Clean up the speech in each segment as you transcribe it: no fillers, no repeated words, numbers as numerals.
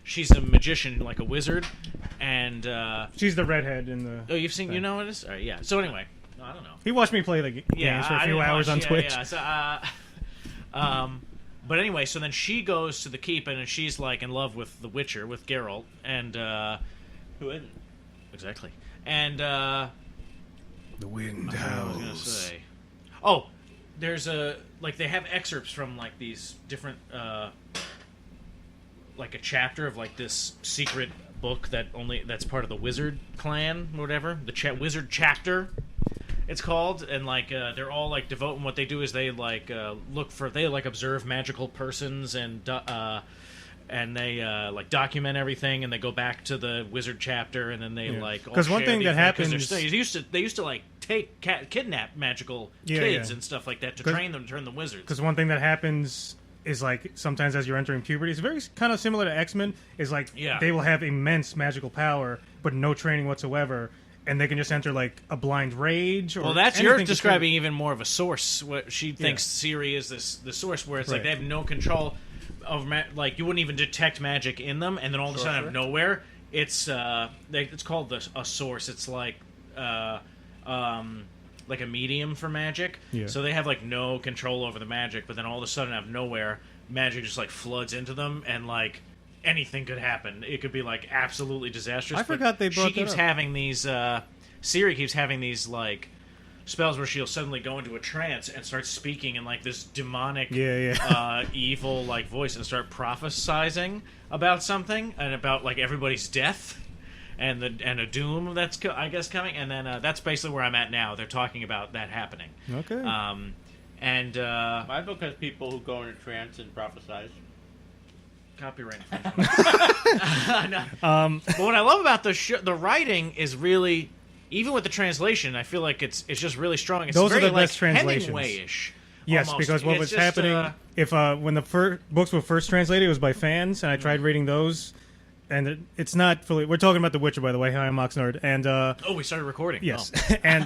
she's a magician, like a wizard, and she's the redhead in the. Oh, you've seen? thing. You know what it is? All right, yeah. So anyway, no, I don't know. He watched me play the games for a few hours on Twitch. Yeah. So, but anyway, so then she goes to the keep, and she's like in love with the Witcher, with Geralt, and who isn't? Exactly. And the wind howls. I was gonna say, oh, there's they have excerpts from like these different like a chapter of like this secret book that's part of the wizard clan or whatever, the wizard chapter it's called, and like they're all like devote, and what they do is they like observe magical persons, and they like document everything, and they go back to the wizard chapter, and then they like because one thing that happens they used to like kidnap magical kids and stuff like that to train them to turn them wizards. Because one thing that happens is like sometimes as you're entering puberty, it's very kind of similar to X-Men. Is like they will have immense magical power, but no training whatsoever, and they can just enter like a blind rage. Or that's you're describing even more of a source. What she thinks Siri is the source, where it's like they have no control of like you wouldn't even detect magic in them, and then all of a sudden out of nowhere, it's called a source. It's like a medium for magic. Yeah. So they have like no control over the magic, but then all of a sudden out of nowhere, magic just like floods into them, and like anything could happen. It could be like absolutely disastrous. I forgot they brought She keeps having these. Siri keeps having these like spells where she'll suddenly go into a trance and start speaking in like this demonic, evil like voice, and start prophesizing about something and about like everybody's death and a doom that's I guess coming. And then that's basically where I'm at now. They're talking about that happening. Okay. And my book has people who go into trance and prophesize. Copyright infringement. But what I love about the writing is really, even with the translation, I feel like it's just really strong. It's those very, are the best translations. Hemingway-ish. Yes, almost. because what was happening when the books were first translated, it was by fans, and I tried reading those, and it's not fully. We're talking about The Witcher, by the way. Hi, I'm Oxnard, and we started recording. Yes, and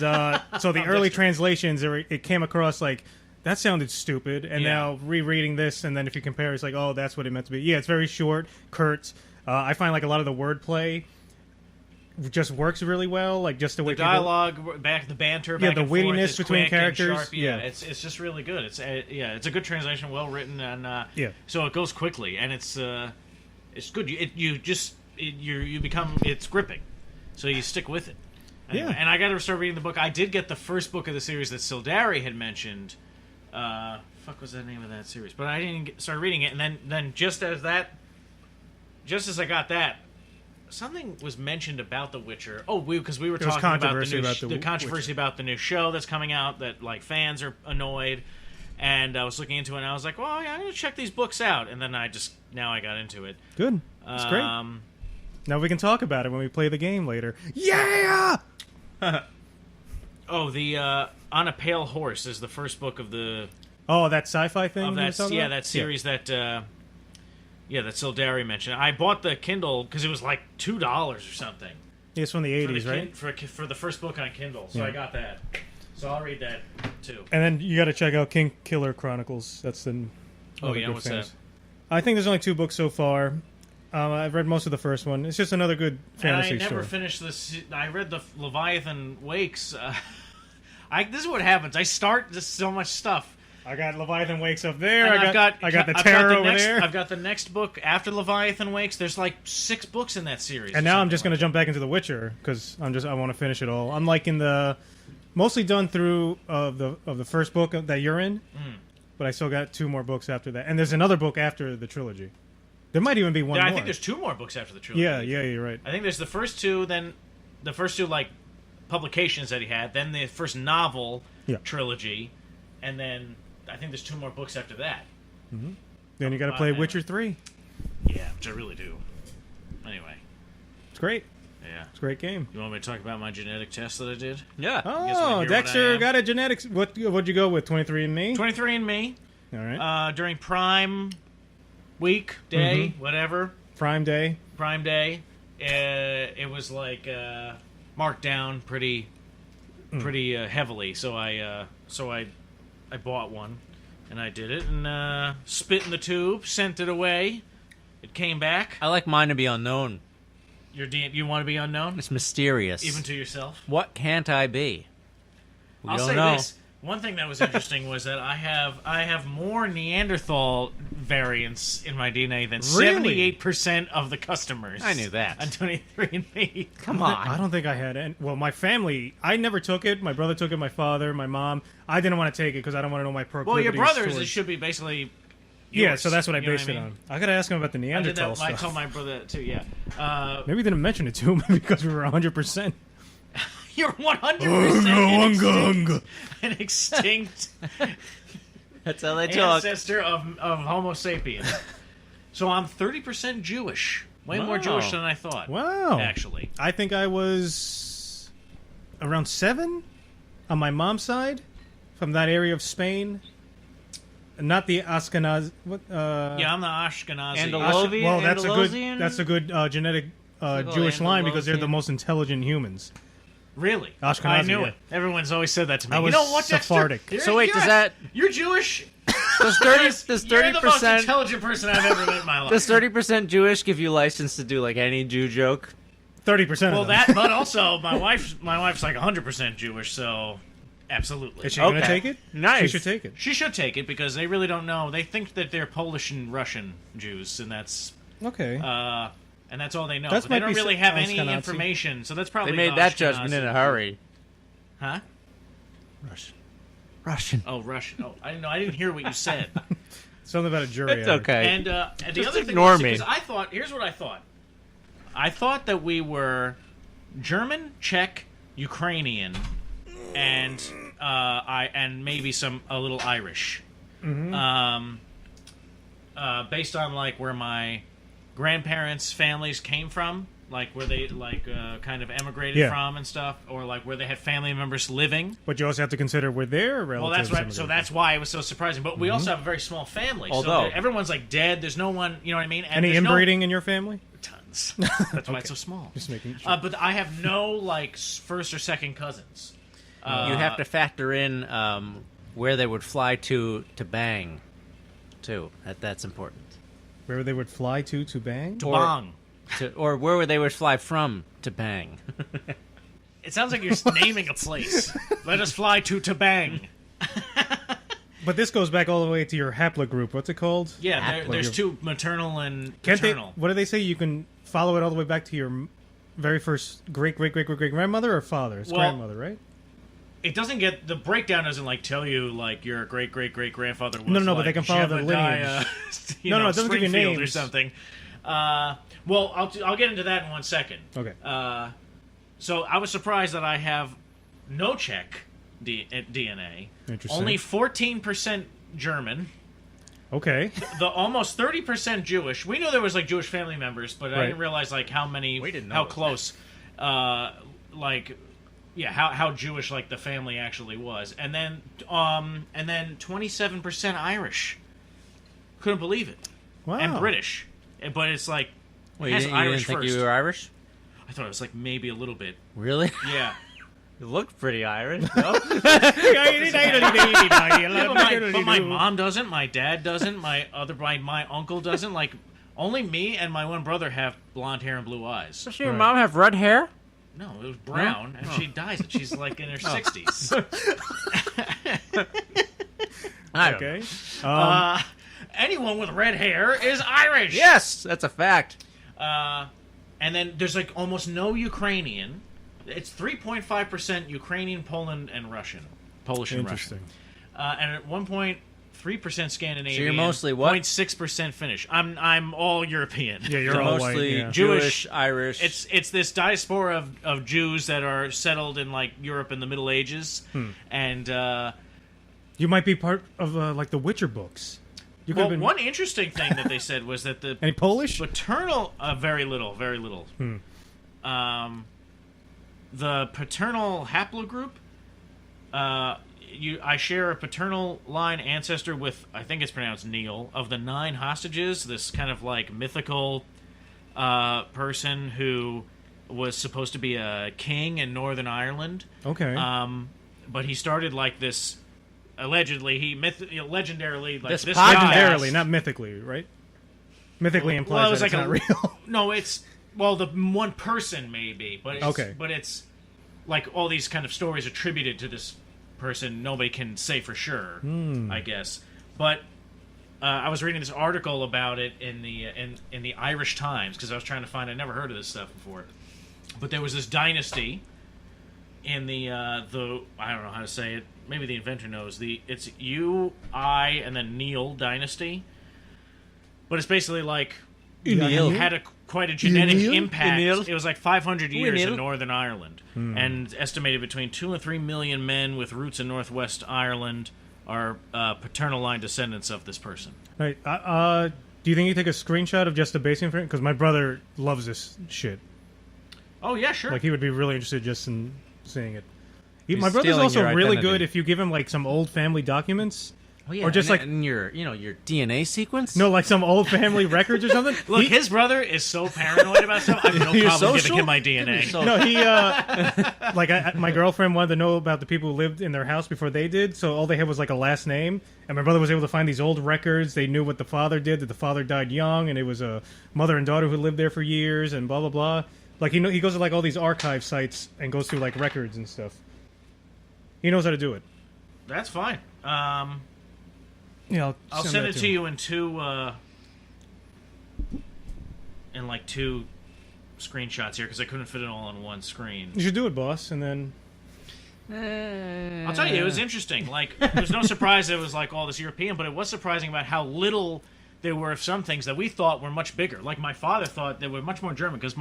so the early translations, it came across like that sounded stupid, and now rereading this, and then if you compare, it's like, oh, that's what it meant to be. Yeah, it's very short, curt. I find like a lot of the wordplay just works really well, like just the way dialogue, the banter, back the and wittiness forth between characters. Sharp. It's just really good. It's a good translation, well written, and so it goes quickly, and it's good. You become it's gripping, so you stick with it. Anyway, and I got to start reading the book. I did get the first book of the series that Sildari had mentioned. Fuck was the name of that series? But I didn't start reading it, and then just as I got that. Something was mentioned about The Witcher. Oh, because we were talking about the controversy about the new show that's coming out, that like fans are annoyed, and I was looking into it, and I was like, well, yeah, I'm gonna check these books out, and then I got into it. Good, that's great. Now we can talk about it when we play the game later. Yeah. Oh, the On a Pale Horse is the first book of the. Oh, that sci-fi thing. That series that. Yeah, that Sildari mentioned. I bought the Kindle because it was like $2 or something. Yeah, it's from the 80s, right? For the first book on Kindle, so I got that. So I'll read that too. And then you got to check out King Killer Chronicles. That's the. What's that? I think there's only 2 books so far. I've read most of the first one. It's just another good fantasy story. I never finished this. I read the Leviathan Wakes. This is what happens. I start just so much stuff. I got Leviathan Wakes up there. I got the Terror over there. I've got the next book after Leviathan Wakes. There's like 6 books in that series. And now I'm just going to jump back into The Witcher because I want to finish it all. I'm like in the mostly done through of the first book that you're in, but I still got 2 more books after that. And there's another book after the trilogy. There might even be one more. I think there's 2 more books after the trilogy. Yeah, you're right. I think there's the first 2, then the first 2 like publications that he had, then the first novel trilogy, and then. I think there's 2 more books after that. Mm-hmm. Then you got to play Witcher 3. Yeah, which I really do. Anyway. It's great. Yeah. It's a great game. You want me to talk about my genetic test that I did? Yeah. Oh, Dexter got a genetics. What'd you go with, 23andMe? 23andMe. All right. During Prime week, day, whatever. Prime Day. It was like marked down pretty heavily, so I bought one, and I did it, and spit in the tube, sent it away. It came back. I like mine to be unknown. You want to be unknown? It's mysterious. Even to yourself? What can't I be? I'll say this. One thing that was interesting was that I have more Neanderthal variants in my DNA than 78% of the customers. I knew that. On 23andMe. Come on. I don't think I had any. Well, my family, I never took it. My brother took it, my father, my mom. I didn't want to take it because I don't want to know my proclivities. Well, your brothers, towards... it should be basically yours, yeah, so that's what I based it on. I got to ask him about the Neanderthal stuff. I told my brother that too, yeah. Maybe we didn't mention it to him because we were 100%. You're 100% an extinct That's how they talk. ancestor of Homo sapiens. So I'm 30% Jewish. Way more Jewish than I thought. Wow. Actually. I think I was around 7 on my mom's side from that area of Spain. Not the Ashkenaz. Yeah, I'm the Ashkenazi. Andalusian? Well, Andalusian? that's a good genetic Jewish line because they're the most intelligent humans. Really? Ashkenazi, I knew yeah. it. Everyone's always said that to me. I was you know what, Sephardic. Dexter? So wait, does that... You're Jewish? Does You're the most 30%... intelligent person I've ever met in my life. Does 30% Jewish give you license to do, like, any Jew joke? 30%. Well, of them. that, but also my wife's like 100% Jewish, so absolutely. Is she going to take it? Nice. She should take it. She should take it because they really don't know. They think that they're Polish and Russian Jews, and that's Okay. and that's all they know. That But they might don't be really have any Ashkenazi. information, so that's probably They made the that Ashkenazi. judgment in a hurry. Huh? Russian. Oh, Russian. Oh, I didn't know. I didn't hear what you said. Something about a jury. It's okay. And the Just other thing ignore was, me. because I thought, here's what I thought. I thought that we were German, Czech, Ukrainian, and maybe a little Irish. Mm-hmm. Based on like where my grandparents' families came from, like where they kind of emigrated from and stuff, or like where they had family members living. But you also have to consider where their relatives. Well, that's right. So immigrated. that's why it was so surprising. But we also have a very small family. Although- so everyone's like dead. There's no one. You know what I mean? And Any there's inbreeding in your family? Tons. That's why it's so small. Just making sure. But I have no like first or second cousins. You have to factor in where they would fly to bang, too. That's important. Where they would fly to bang? To bang. Or where they would fly from to bang. It sounds like you're naming a place. Let us fly to Tabang. But this goes back all the way to your haplogroup. What's it called? Yeah, there's two, maternal and Can't they? paternal. What do they say? You can follow it all the way back to your very first great grandmother or father? It's grandmother, right? It doesn't get the breakdown. Doesn't like tell you like your great grandfather was. No, like but they can follow the lineage. No, it doesn't give you Springfield or names. something. Well, I'll get into that in 1 second. Okay. So I was surprised that I have no Czech DNA. Interesting. Only 14% German. Okay. The almost 30% Jewish. We knew there was like Jewish family members, but I Right. didn't realize like how many, We didn't know how it was close, how Jewish like the family actually was, and then 27% Irish. Couldn't believe it. Wow. And British, but it's like Well, it you has didn't Irish think first. you were Irish? I thought it was like maybe a little bit. Really? Yeah. You look pretty Irish, no? But my mom doesn't. My dad doesn't. My uncle doesn't. Like only me and my one brother have blonde hair and blue eyes. Does your mom have red hair? No, it was brown, and she dies, and she's like in her 60s. I don't know. Okay. Anyone with red hair is Irish. Yes, that's a fact. And then there's like almost no Ukrainian. It's 3.5% Ukrainian, Poland, and Russian. Polish and Russian. Interesting. And at 1.3% Scandinavian. So you're mostly what? 0.6% Finnish. I'm all European. Yeah, you're So all mostly white. Yeah. Jewish, Irish. It's this diaspora of Jews that are settled in like Europe in the Middle Ages, and You might be part of like the Witcher books. You could well, have been one interesting thing that they said was that the any Polish? paternal very little. The paternal haplogroup. I share a paternal line ancestor with, I think it's pronounced Neal, of the 9 hostages. This kind of like mythical person who was supposed to be a king in Northern Ireland. Okay. But he started like this. Allegedly, legendarily, like this podcast- guy- Legendarily, not mythically, right? mythically implies it was that it's like not real. No, it's the one person maybe, but it's like all these kind of stories attributed to this person. Nobody can say for sure, I guess. But I was reading this article about it in the Irish Times because I was trying to find. I never heard of this stuff before, but there was this dynasty in the I don't know how to say it. Maybe the inventor knows. It's U-I and then Neal Dynasty, but it's basically like had quite a genetic impact. It was like 500 years in Northern Ireland, and estimated between 2 and 3 million men with roots in Northwest Ireland are paternal line descendants of this person. Right. Do you think you take a screenshot of just the basic information? Because my brother loves this shit. Oh yeah, sure. Like he would be really interested just in seeing it. My brother's also really good if you give him like some old family documents. Oh, yeah. Or just your DNA sequence? No, like some old family records or something. Look, his brother is so paranoid about stuff. I have no problem giving him my DNA. No, he my girlfriend wanted to know about the people who lived in their house before they did, so all they had was like a last name. And my brother was able to find these old records. They knew what the father did, that the father died young, and it was a mother and daughter who lived there for years, and blah blah blah. Like he goes to like all these archive sites and goes through like records and stuff. He knows how to do it. That's fine. Yeah, I'll send it to you in two screenshots here because I couldn't fit it all on one screen. You should do it, boss, and then. I'll tell you, it was interesting. Like, there's no surprise it was like all this European, but it was surprising about how little there were of some things that we thought were much bigger. Like my father thought they were much more German because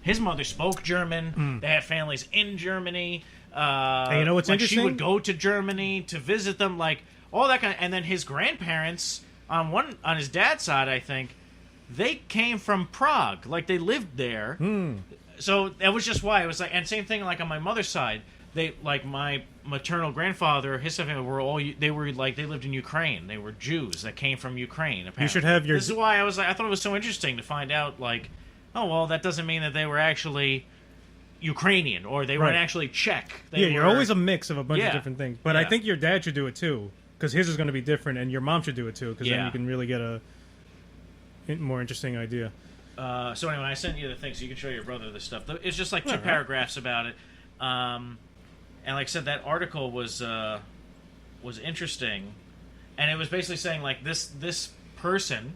his mother spoke German. They had families in Germany. And you know what's interesting? She would go to Germany to visit them, like all that kind of. And then his grandparents on his dad's side, I think, they came from Prague. Like they lived there. So that was just why it was like. And same thing like on my mother's side. They like my maternal grandfather, his family they lived in Ukraine. They were Jews that came from Ukraine. Apparently. You should have your. This is why I thought it was so interesting to find out. Like, oh well, that doesn't mean that they were actually Ukrainian or they weren't actually Czech. You're always a mix of a bunch of different things. But I think your dad should do it too because his is going to be different, and your mom should do it too because then you can really get a more interesting idea. So anyway, I sent you the thing so you can show your brother this stuff. It's just like two paragraphs about it. And like I said, that article was interesting, and it was basically saying like this person,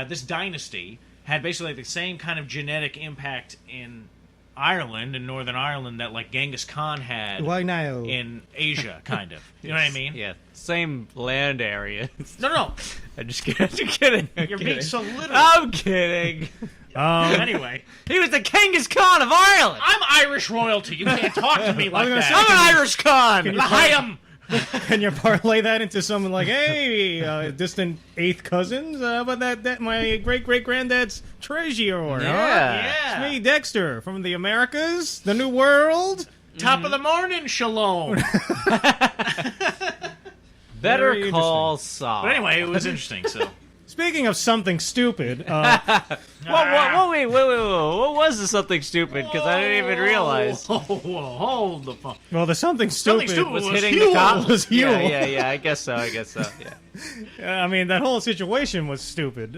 this dynasty had basically the same kind of genetic impact in Ireland, in Northern Ireland, that like Genghis Khan had in Asia, kind of. You know what I mean? Yeah, same land area. No. I'm just kidding. You're being so literal. I'm kidding. Anyway, he was the Genghis Khan of Ireland. I'm Irish royalty. You can't talk to me like that. I'm an Irish Khan. Can you parlay that into something like, hey, distant eighth cousins? How about that my great-great-granddad's treasure? Yeah. It's me, Dexter, from the Americas, the New World. Top of the morning, Shalom. Better call Saul. But anyway, it was interesting, so... Speaking of something stupid... Wait. What was the something stupid? Because I didn't even realize. Hold the phone. Well, the something stupid was hitting Huel. the cop. Was Huel. Yeah, I guess so, yeah. I mean, that whole situation was stupid.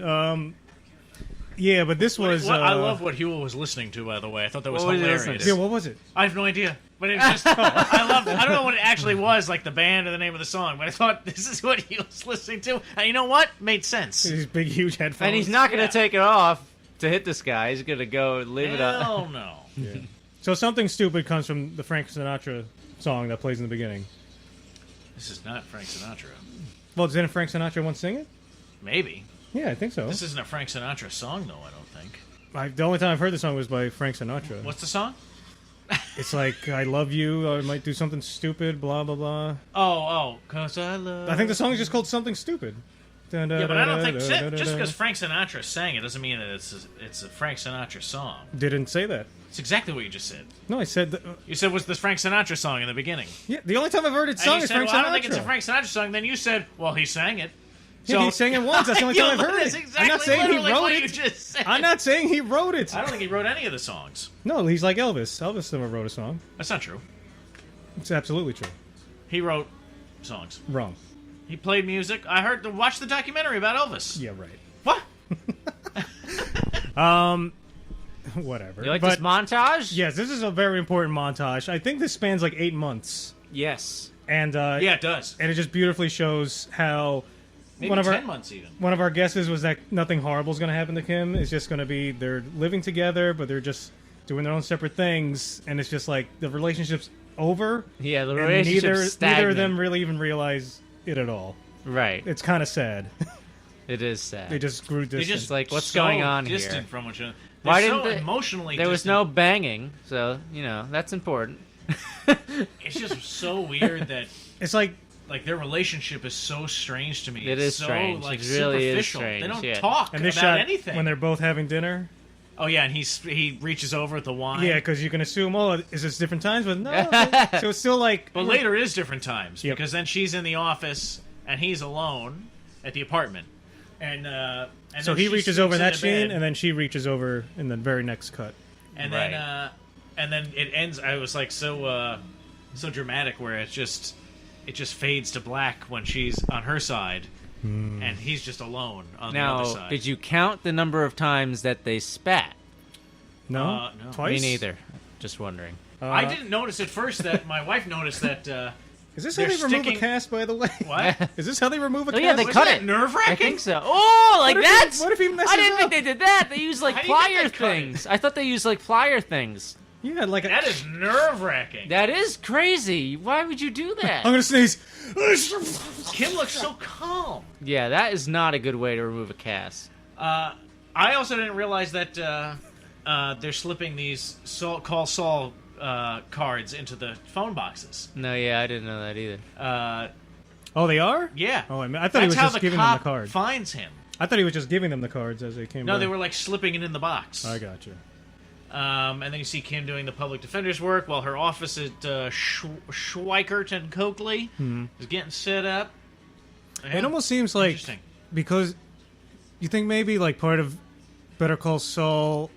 Yeah, but this was... I love what Huel was listening to, by the way. I thought that was What was he hilarious. listening to? Yeah, what was it? I have no idea. But it was just... I don't know what it actually was, like the band or the name of the song, but I thought this is what he was listening to. And you know what? Made sense. These big, huge headphones. And he's not going to take it off to hit this guy. He's going to go and leave it up. Hell no. Yeah. So something stupid comes from the Frank Sinatra song that plays in the beginning. This is not Frank Sinatra. Well, didn't Frank Sinatra once sing it? Maybe. Yeah, I think so. This isn't a Frank Sinatra song, though, I don't think. The only time I've heard the song was by Frank Sinatra. What's the song? It's like, I love you, I might do something stupid, blah, blah, blah. Oh, 'cause I love... I think the song is just called Something Stupid. Yeah, but I don't think... Just because Frank Sinatra sang it doesn't mean that it's a Frank Sinatra song. Didn't say that. It's exactly what you just said. No, I said... You said, was this Frank Sinatra song in the beginning? Yeah, the only time I've heard it sung is Frank Sinatra. I don't think it's a Frank Sinatra song. Then you said, well, he sang it. Yeah, he sang it once. That's the only time I've heard it. Exactly I'm not saying he wrote what it. You just said. I'm not saying he wrote it. I don't think he wrote any of the songs. No, he's like Elvis. Elvis never wrote a song. That's not true. It's absolutely true. He wrote songs. Wrong. He played music. Watch the documentary about Elvis. Yeah, right. What? Whatever. You like but, this montage? Yes, this is a very important montage. I think this spans like 8 months. Yes. And yeah, it does. And it just beautifully shows how maybe 10 months even. One of our guesses was that nothing horrible is going to happen to Kim. It's just going to be they're living together, but they're just doing their own separate things, and it's just like the relationship's over. Yeah, the relationship's neither of them really even realize it at all. Right. It's kind of sad. It is sad. They just grew distant. Just like, what's so going on distant here? From each other. Why so didn't they, emotionally there distant. was no banging, so that's important. It's just so weird that it's like their relationship is so strange to me. It is so, strange. Like, it really is superficial. strange. They don't yeah. talk and this about shot anything when they're both having dinner. Oh yeah, and he reaches over at the wine. Yeah, because you can assume, is this different times? But no, so it's still like. But later it is different times Yep. because then she's in the office and he's alone at the apartment, and so then he she reaches sleeps over in in that the scene, bed, and then she reaches over in the very next cut. and Right. then it ends. I was like so dramatic where it just fades to black when she's on her side. And he's just alone on the other Now, side. did you count the number of times that they spat? No, No. twice. Me neither. Just wondering. I didn't notice at first that my wife noticed that. Is this how they're they remove a sticking- cast? By the way, What? Is this how they remove a Oh cast? yeah, they Was cut that it. nerve-wracking? I think so. Oh, like What if that? he- what if he messes I didn't up? think they did that. They use like How do you get plier that cut? things. I thought they used like plier things. Yeah, like That is nerve-wracking. That is crazy. Why would you do that? I'm gonna sneeze. Kim looks so calm. Yeah, that is not a good way to remove a cast. I also didn't realize that they're slipping these Call Saul cards into the phone boxes. No, yeah, I didn't know that either. Oh, they are? Yeah. Oh, I thought he was That's how just the giving them the cop card. finds him. I thought he was just giving them the cards as they came. No, by. they were like slipping it in the box. I got you. And then you see Kim doing the public defender's work while her office at Schweikert and Coakley is getting set up. Yeah. It almost seems like Interesting. because you think maybe like part of Better Call Saul,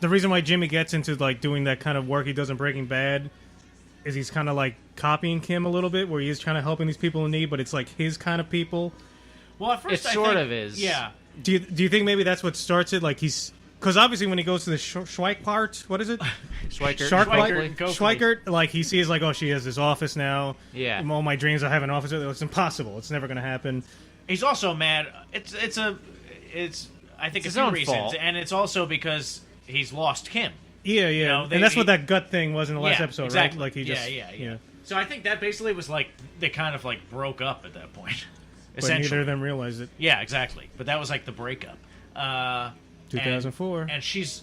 the reason why Jimmy gets into like doing that kind of work he does in Breaking Bad is he's kind of like copying Kim a little bit, where he is trying to helping these people in need, but it's like his kind of people. Well, at first It I sort think- of is. Yeah. Do you think maybe that's what starts it? Like he's because obviously when he goes to the Schweikart, what is it? Schweikert. Schweikert. Schweikert, like he sees like, oh, she has this office now. Yeah. All my dreams I have an office. It's impossible. It's never going to happen. He's also mad. I think It's a his few own reasons, fault. and it's also because he's lost Kim. Yeah, yeah. know, And that's what that gut thing was in the last Yeah, episode, exactly. right? Like he just yeah. So I think that basically was like they kind of like broke up at that point. But neither Essentially, of them realized it. yeah, exactly. But that was like the breakup. 2004. and she's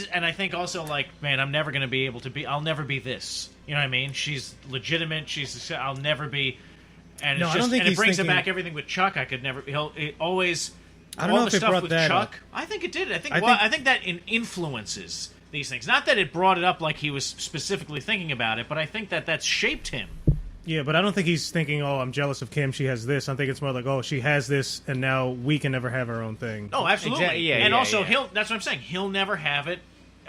and I think also like, man, I'm never gonna be able to be. I'll never be this. You know what I mean? She's legitimate. I'll never be. And No, it's I don't just, think and it he's brings thinking- it back everything with Chuck. I could never. It always. I don't all know the if it stuff brought with that Chuck. up. I think it did. I think I think- that influences these things. Not that it brought it up like he was specifically thinking about it, but I think that that's shaped him. Yeah, but I don't think he's thinking, oh, I'm jealous of Kim. She has this. I think it's more like, oh, she has this, and now we can never have our own thing. Oh, absolutely. Exactly, yeah, and yeah, also, yeah. that's what I'm saying. He'll never have it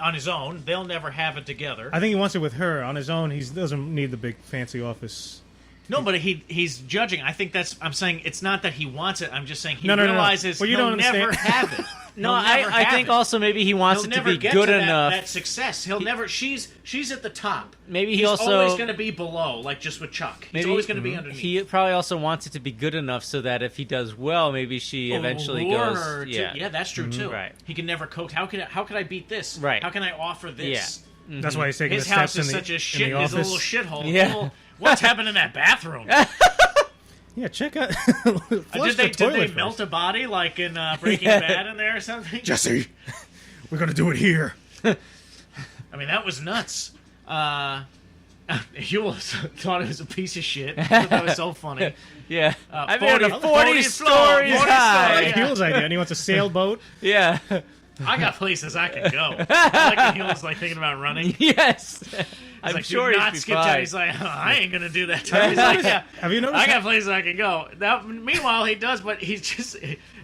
on his own. They'll never have it together. I think he wants it with her. On his own, he doesn't need the big fancy office. No, but he's judging. I think I'm saying it's not that he wants it. I'm just saying he No. realizes Well, you he'll don't never understand. have it. No, He'll never I have think it. also maybe he wants He'll it to never be get good to enough. that success. He'll never. She's at the top. Maybe he He's also- always going to be below, like just with Chuck. He's Maybe always going to be underneath. He probably also wants it to be good enough so that if he does well, maybe she eventually Lure goes. her to- Yeah, that's true too. Right. He can never coach. How could I beat this? Right. How can I offer this? Yeah. That's why he's taking His the house steps is in the, such a in shit. the He's a office. little shithole. Yeah. Well, what's happened in that bathroom? Yeah, check out. Did they melt a body like in Breaking Bad in there or something? Jesse, we're gonna do it here. I mean, that was nuts. You thought it was a piece of shit. I thought that was so funny. Yeah. I made 40 a 40 stories 40 high. stories. Like Huel's idea, and he wants a sailboat. Yeah. I got places I can go. I like when he was like thinking about running. He's Yes. I'm like, sure do he'd not be skip town. fine. He's like, oh, I ain't gonna do that. He's like, yeah. Have you noticed? I got places I can go. Now, meanwhile, he does, but he's just.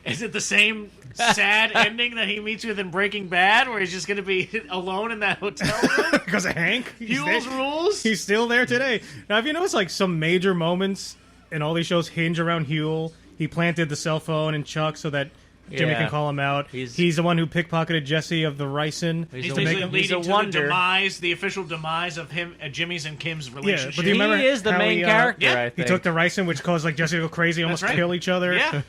Is it the same sad ending that he meets with in Breaking Bad, where he's just going to be alone in that hotel room? because of Hank. He's Huel's there. rules? He's still there today. Now, have you noticed like some major moments in all these shows hinge around Huel? He planted the cell phone in Chuck so that Jimmy Yeah. can call him out. He's the one who pickpocketed Jesse of the ricin. He's to make basically him, leading to the demise, the official demise of him, Jimmy's and Kim's relationship. Yeah, but do you remember he is the how main he, character, yeah. I He think. took the ricin, which caused like Jesse to go crazy, almost kill each other. Yeah.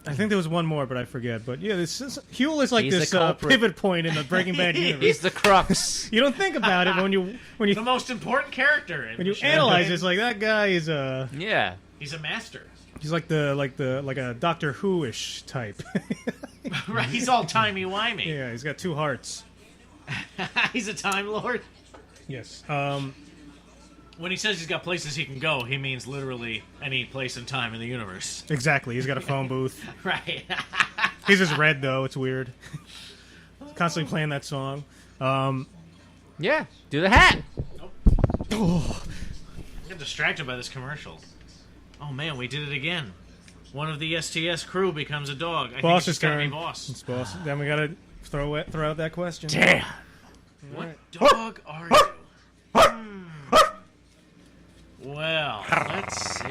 I think there was one more, but I forget. But yeah, Huel is like He's this the culprit. pivot point in the Breaking Bad universe. He's the crux. You don't think about it when you the most important character. when you analyze it. It's like that guy is a Yeah. He's a master. he's like a Doctor Who-ish type. Right, he's all timey-wimey. Yeah, he's got two hearts. He's a Time Lord. Yes. When he says he's got places he can go, he means literally any place and time in the universe. Exactly. He's got a phone booth. Right. He's just red though. It's weird. Constantly playing that song. Yeah. Do the hat. Oh, I got distracted by this commercial. Oh man, we did it again. One of the STS crew becomes a dog. I think Boss's it's gotta turn. be Boss. It's boss. Then we gotta throw out that question. Damn. What dog are you? Well, let's see.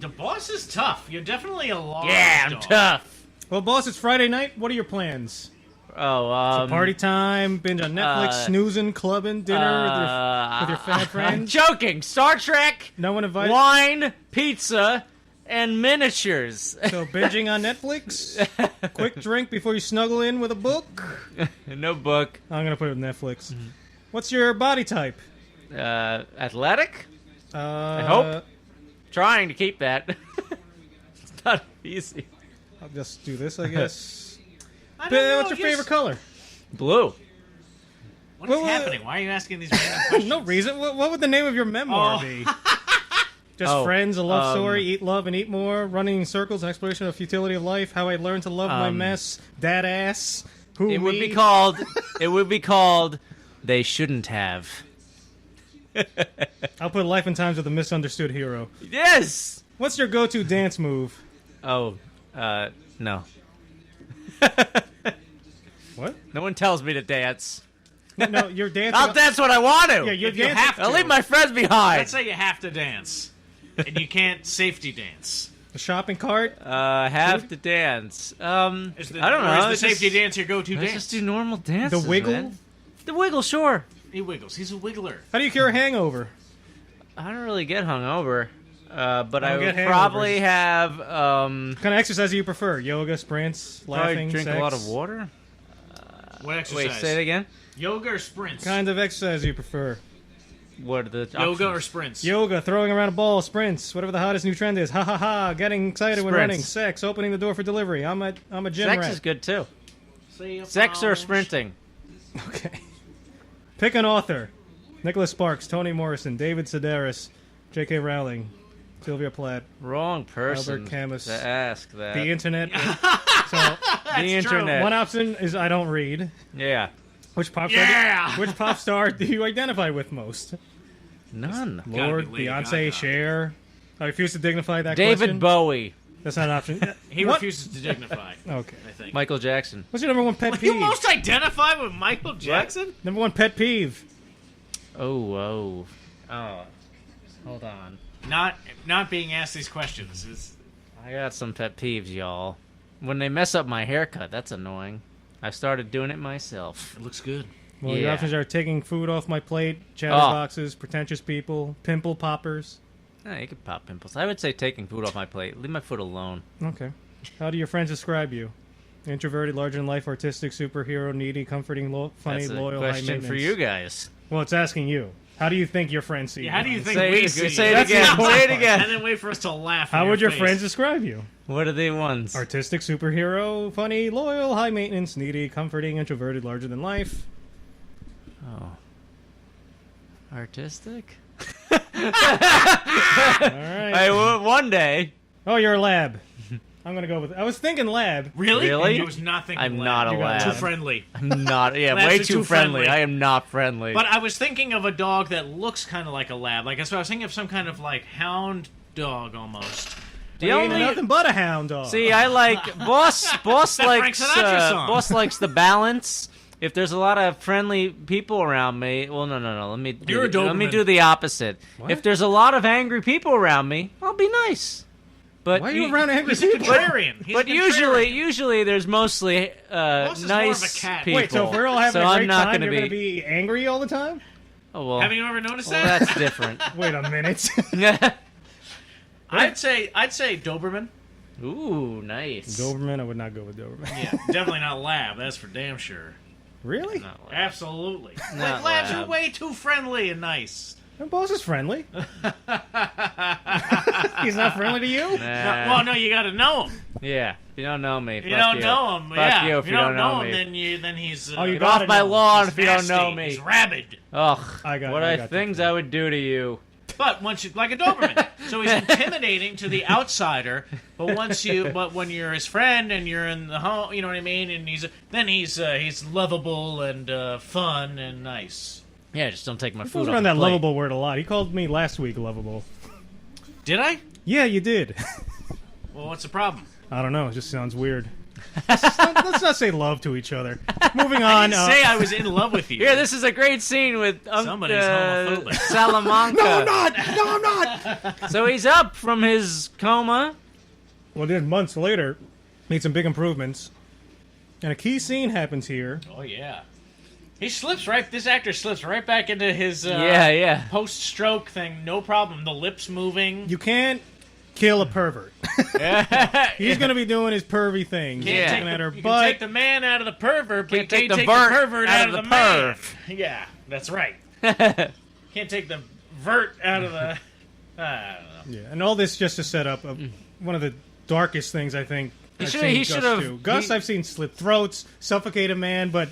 The boss is tough. You're definitely a large Yeah, I'm dog. tough. Well, boss, it's Friday night. What are your plans? Oh, Party time, binge on Netflix, snoozing, clubbing, dinner with your fat I'm friends. joking. Star Trek, No one invited. wine, pizza, and miniatures. So binging on Netflix. Quick drink before you snuggle in with a book. No book. I'm gonna put it with Netflix. What's your body type? Athletic? I hope. Trying to keep that. It's not easy. I'll just do this, I guess. I don't know, What's your favorite color? Blue. What is Well, happening? Why are you asking these random questions? No reason. What would the name of your memoir Oh. be? Just friends, a love story, eat, love, and eat more, running in circles, an exploration of futility of life, how I learned to love my mess, dad ass, who It me? would be called. It would be called. They shouldn't have. I'll put Life and Times of the Misunderstood Hero. Yes. What's your go-to dance move? Oh, no. What? No one tells me to dance. No, you're dancing. I'll dance when I want to. Yeah, you're If you dancing. have I'll to. leave my friends behind. Let's say you have to dance, and you can't safety dance. The shopping cart. Have to dance. I don't Is know. the Let's safety just- do your go-to Let's dance? just do normal dances. The wiggle. man. The wiggle, sure. He wiggles. He's a wiggler. How do you cure a hangover? I don't really get hungover, but I I don't would get probably hangovers. have What kind of exercise do you prefer? Yoga, sprints, probably laughing, drink sex? a lot of water. What exercise? Wait, say it again. Yoga or sprints? Kind of exercise do you prefer? What are the Yoga options? or sprints? Yoga, throwing around a ball, sprints, whatever the hottest new trend is. Ha ha ha! Getting excited when Sprints. running. Sex, opening the door for delivery. I'm a gym Sex rat. is good too. Say a Sex or bunch. sprinting? Okay. Pick an author: Nicholas Sparks, Toni Morrison, David Sedaris, J.K. Rowling, Sylvia Plath, Wrong person Albert Camus. to ask that. the internet. So The internet. one option is I don't read. Yeah. Which pop Yeah! star? Which pop star do you identify with most? None. Lord, Lady Beyonce, Gaga. Cher. I refuse to dignify that David question. Bowie. That's not an option. He What? refuses to dignify. Okay. I think. Michael Jackson. What's your number one pet You peeve? most identify with Michael Jackson? Number one pet peeve. Oh. Hold on. Not being asked these questions is. I got some pet peeves, y'all. When they mess up my haircut, that's annoying. I started doing it myself. It looks good. Well, your Yeah. options are taking food off my plate, Oh. chatterboxes, pretentious people, pimple poppers. You can pop pimples. I would say taking food off my plate. Leave my foot alone. Okay. How do your friends describe you? Introverted, larger-than-life, artistic, superhero, needy, comforting, funny, That's a loyal, high question maintenance. for you guys. Well, it's asking you. How do you think your friends see you? How do you think Say we it, see say you? it again. That's the Say it important again. And then wait for us to laugh. How in would your face. friends describe you? What are the ones? Artistic, superhero, funny, loyal, high maintenance, needy, comforting, introverted, larger than life. Oh. Artistic? All right. One day. Oh, you're a lab. I'm gonna go with. I was thinking lab. Really? Really? I was not thinking. I'm lab. not a You got lab. Too friendly. I'm not. Yeah, Labs way are too too friendly. friendly. I am not friendly. But I was thinking of a dog that looks kind of like a lab. Like so I was thinking of some kind of like hound dog almost. the Ain't only nothing but a hound dog. see, I like boss. Boss That Frank likes Sinatra song. boss likes the balance. if there's a lot of friendly people around me, well, no. Let me Doberman. do the opposite. What? If there's a lot of angry people around me, I'll be nice. But Why are you around angry He's a people? contrarian. He's But a contrarian. usually there's mostly Ross is more of nice a cat. people. Wait, so if we're all having so a I'm great not time, gonna you're going to be angry all the time? Oh well. Haven't you ever noticed Well, that? that's different. Wait a minute. I'd say Doberman. Ooh, nice. Doberman? I would not go with Doberman. Yeah, definitely not Lab. That's for damn sure. Really? Not Lab. Absolutely. Not Labs Lab. are way too friendly and nice. My boss is friendly. He's not friendly to you? Well, no, you got to know him. Yeah. If you don't know me, You fuck don't you. know him. Fuck yeah. you if you don't know him, me. then he's. Oh, you Get gotta off my know. lawn he's if you don't know nasty. me. He's rabid. Ugh. I got What you. things I would do to you. But once you like a Doberman, so he's intimidating to the outsider. But when you're his friend and you're in the home, you know what I mean. And he's lovable and fun and nice. Yeah, just don't take my He food goes off around the that plate. lovable word a lot. He called me last week lovable. Did I? Yeah, you did. Well, what's the problem? I don't know. It just sounds weird. Let's not say love to each other. Moving on. Say I was in love with you. Here, this is a great scene with Somebody's homophobic. Salamanca. No, I'm not. No, I'm not. So he's up from his coma. Well, then months later, made some big improvements, and a key scene happens here. Oh yeah. This actor slips right back into his Yeah. post-stroke thing. No problem. The lips moving. You can't kill a pervert. He's going to be doing his pervy thing. Can't He's take looking at her you can butt. take the man out of the pervert, but Can't you take can't the take vert the pervert out of the man. Yeah, that's right. Can't take the vert out of the... I don't know. Yeah, and all this just to set up one of the darkest things I think I've should- seen he Gus should've- do. Gus, I've seen slit throats, suffocate a man, but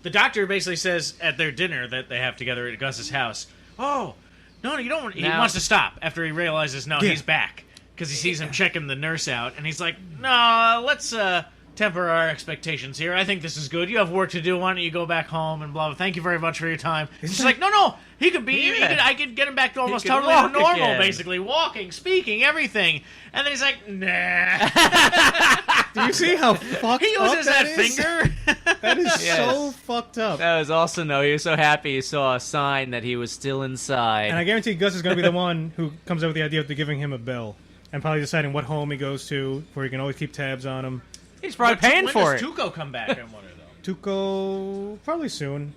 The doctor basically says at their dinner that they have together at Gus's house, oh, no, you don't want... He Now- wants to stop after he realizes, no, Yeah. he's back. Because he sees him checking the nurse out, and he's like, no, let's temper our expectations here. I think this is good. You have work to do. Why don't you go back home and blah, blah. Thank you very much for your time. She's like, no, he could be... Yeah. I could get him back to almost could totally walk normal, again. basically. Walking, speaking, everything. And then he's like, nah. do you see how fucked He up uses that that is? finger. That is Yes. so fucked up. That was also he was so happy he saw a sign that he was still inside. And I guarantee Gus is going to be the one who comes up with the idea of giving him a bell. And probably deciding what home he goes to, where he can always keep tabs on him. He's probably paying for When it. does Tuco come back, I wonder, though? Tuco, probably soon.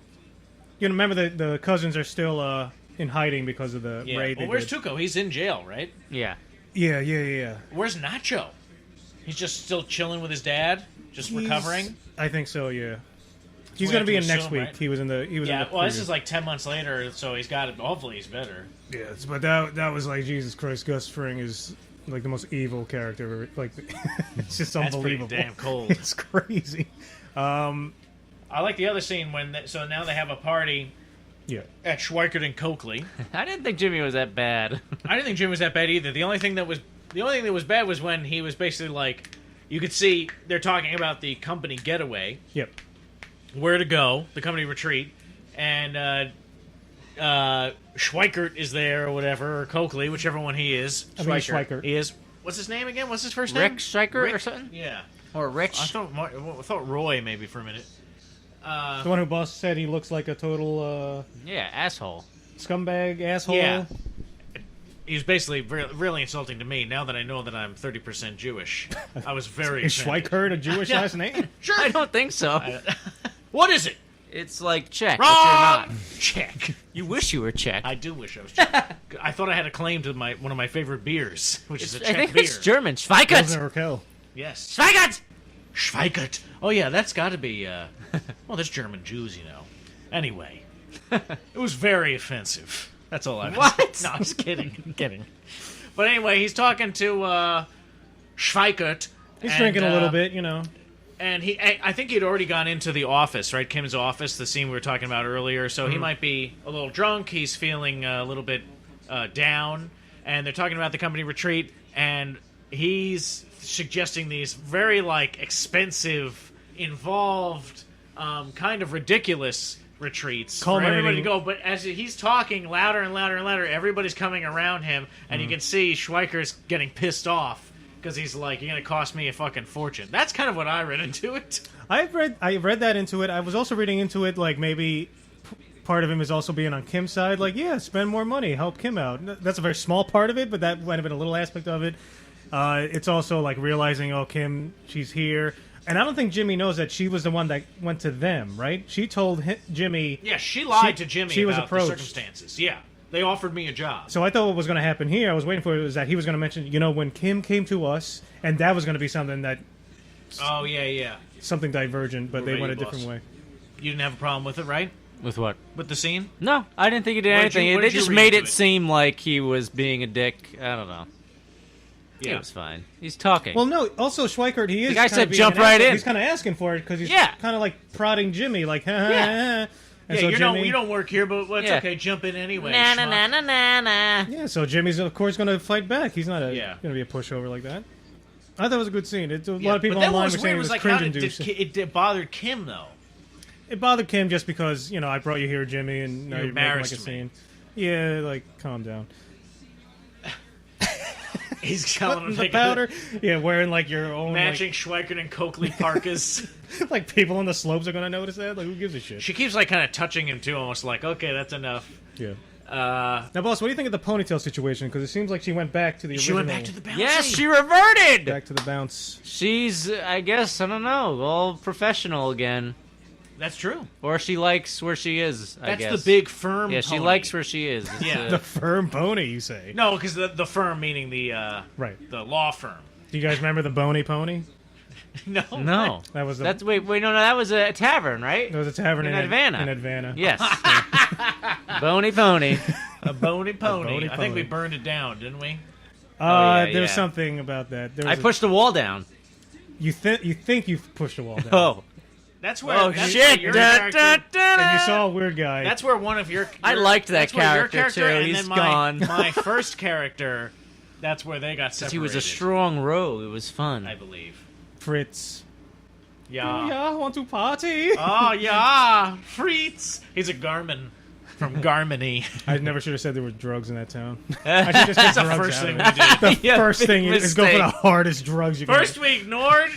You know, remember the cousins are still in hiding because of the Yeah. raid Well, they where's did. Tuco? He's in jail, right? Yeah. Yeah. Where's Nacho? He's just still chilling with his dad? Just recovering? I think so, yeah. He's we going have to be to in next assume, week. right? He was in the Yeah, well, this preview. is like 10 months later, so he's got it. Hopefully he's better. Yes, but that was like, Jesus Christ, Gus Fring is like the most evil character ever. Like, it's just That's pretty unbelievable. damn cold. It's crazy. I like the other scene so now they have a party Yeah. at Schweikert and Coakley. I didn't think Jimmy was that bad. I didn't think Jim was that bad either. The only thing that was bad was when he was basically like, you could see they're talking about the company getaway, Yep. where to go, the company retreat, and Schweikert is there or whatever, or Coakley, whichever one he is. I think it's Schweikert. He is. What's his name again? What's his first Rick name? Stryker or something? Yeah. Or Rich? I thought Roy maybe for a minute. The one who boss said he looks like a total Yeah, asshole. scumbag asshole. Yeah. He was basically really insulting to me. Now that I know that I'm 30% Jewish, I was very Is offended. Schweikert a Jewish Yeah. last name? Sure. I don't think so. What is it? It's like Czech, Wrong. but you're not. Check. You wish you were Czech. I do wish I was Czech. I thought I had a claim to one of my favorite beers, which is a I Czech think beer. it's German. Pilsner Schweikert! Urquell. Yes. Schweikert! Schweikert. Oh yeah, that's got to be. Well, there's German Jews, you know. Anyway, it was very offensive. That's all I. What? No, I'm just kidding. I'm kidding. But anyway, he's talking to Schweikert. He's and, drinking a little bit, you know. And I think he'd already gone into the office, right? Kim's office, the scene we were talking about earlier. So he might be a little drunk. He's feeling a little bit down. And they're talking about the company retreat. And he's suggesting these very, expensive, involved, kind of ridiculous retreats for everybody to go. But as he's talking louder and louder and louder, everybody's coming around him. And you can see Schweiker's getting pissed off. because he's like, "You're gonna cost me a fucking fortune." That's kind of what I read into it. I read that into it. I was also reading into it like maybe part of him is also being on Kim's side. Like, yeah, spend more money, help Kim out. That's a very small part of it, but that might have been a little aspect of it. It's also like realizing, oh, Kim, she's here. And I don't think Jimmy knows that she was the one that went to them, right? She told Jimmy... Yeah, she lied to Jimmy she was about approached. the circumstances. Yeah, they offered me a job. So I thought what was going to happen here, I was waiting for it, was that he was going to mention, when Kim came to us, and that was going to be something that... Oh, yeah. Something divergent, but We're they ready, went a boss. different way. You didn't have a problem with it, right? With what? With the scene? No, I didn't think he did What did you- anything. what They did you just read made into it it? seem like he was being a dick. I don't know. Yeah. It was fine. He's talking. Well, no, also Schweikert, he is... The guy kinda said being jump an right asshole. in. He's kind of asking for it, because he's Yeah. kind of like prodding Jimmy, like, ha, ha, Yeah. ha. And so you Jimmy, don't work here, but it's Yeah. okay. Jump in anyway. na na schmuck. na na na na. Yeah, so Jimmy's of course going to fight back. He's not Yeah. going to be a pushover like that. I thought it was a good scene. A Yeah, lot of people but then online what were was saying weird it was like, how did cringe-inducing. it bothered Kim though. It bothered Kim just because I brought you here, Jimmy, and now You you're making like a embarrassed me. scene. Yeah, like calm down. He's telling him Putting to the take powder. Yeah, wearing like your own matching Schweikert and Coakley parkas. like people on the slopes are going to notice that. Like who gives a shit? She keeps like kind of touching him too, almost like, okay, that's enough. Yeah. Now, boss, what do you think of the ponytail situation? Because it seems like she went back to the she original. went back to the bouncy. Yes, she reverted. Back to the bounce. She's, I guess, I don't know, all professional again. That's true. Or she likes where she is, I That's guess. the big firm. Yeah, she pony. likes where she is. It's, Yeah. The firm pony, you say? No, because the firm meaning the Right. the law firm. Do you guys remember the bony pony? No, No. That was the, That's no, that was a tavern, right? There was a tavern in in Advana. In Advana. Yes. Bony pony. a bony pony. bony I think we pony. burned it down, didn't we? yeah, There's yeah. something about that. There I was pushed the wall down. you think you've pushed a wall down. Oh. That's where. Oh, that's shit. Where your Da, character, da, da, And you da. saw a weird guy. That's where one of your. I liked that that's where your character, too. and He's then my, gone. My first character. That's where they got separated. He was a strong rogue. It was fun. I believe. Fritz. Yeah. Yeah, want to party? Oh yeah, Fritz. He's a Garmin from Garminy. I never should have said there were drugs in that town. I should just get That's the drugs first out thing of we it. did. The Yeah, first big thing is go for the mistake. hardest drugs you can First, get. we ignored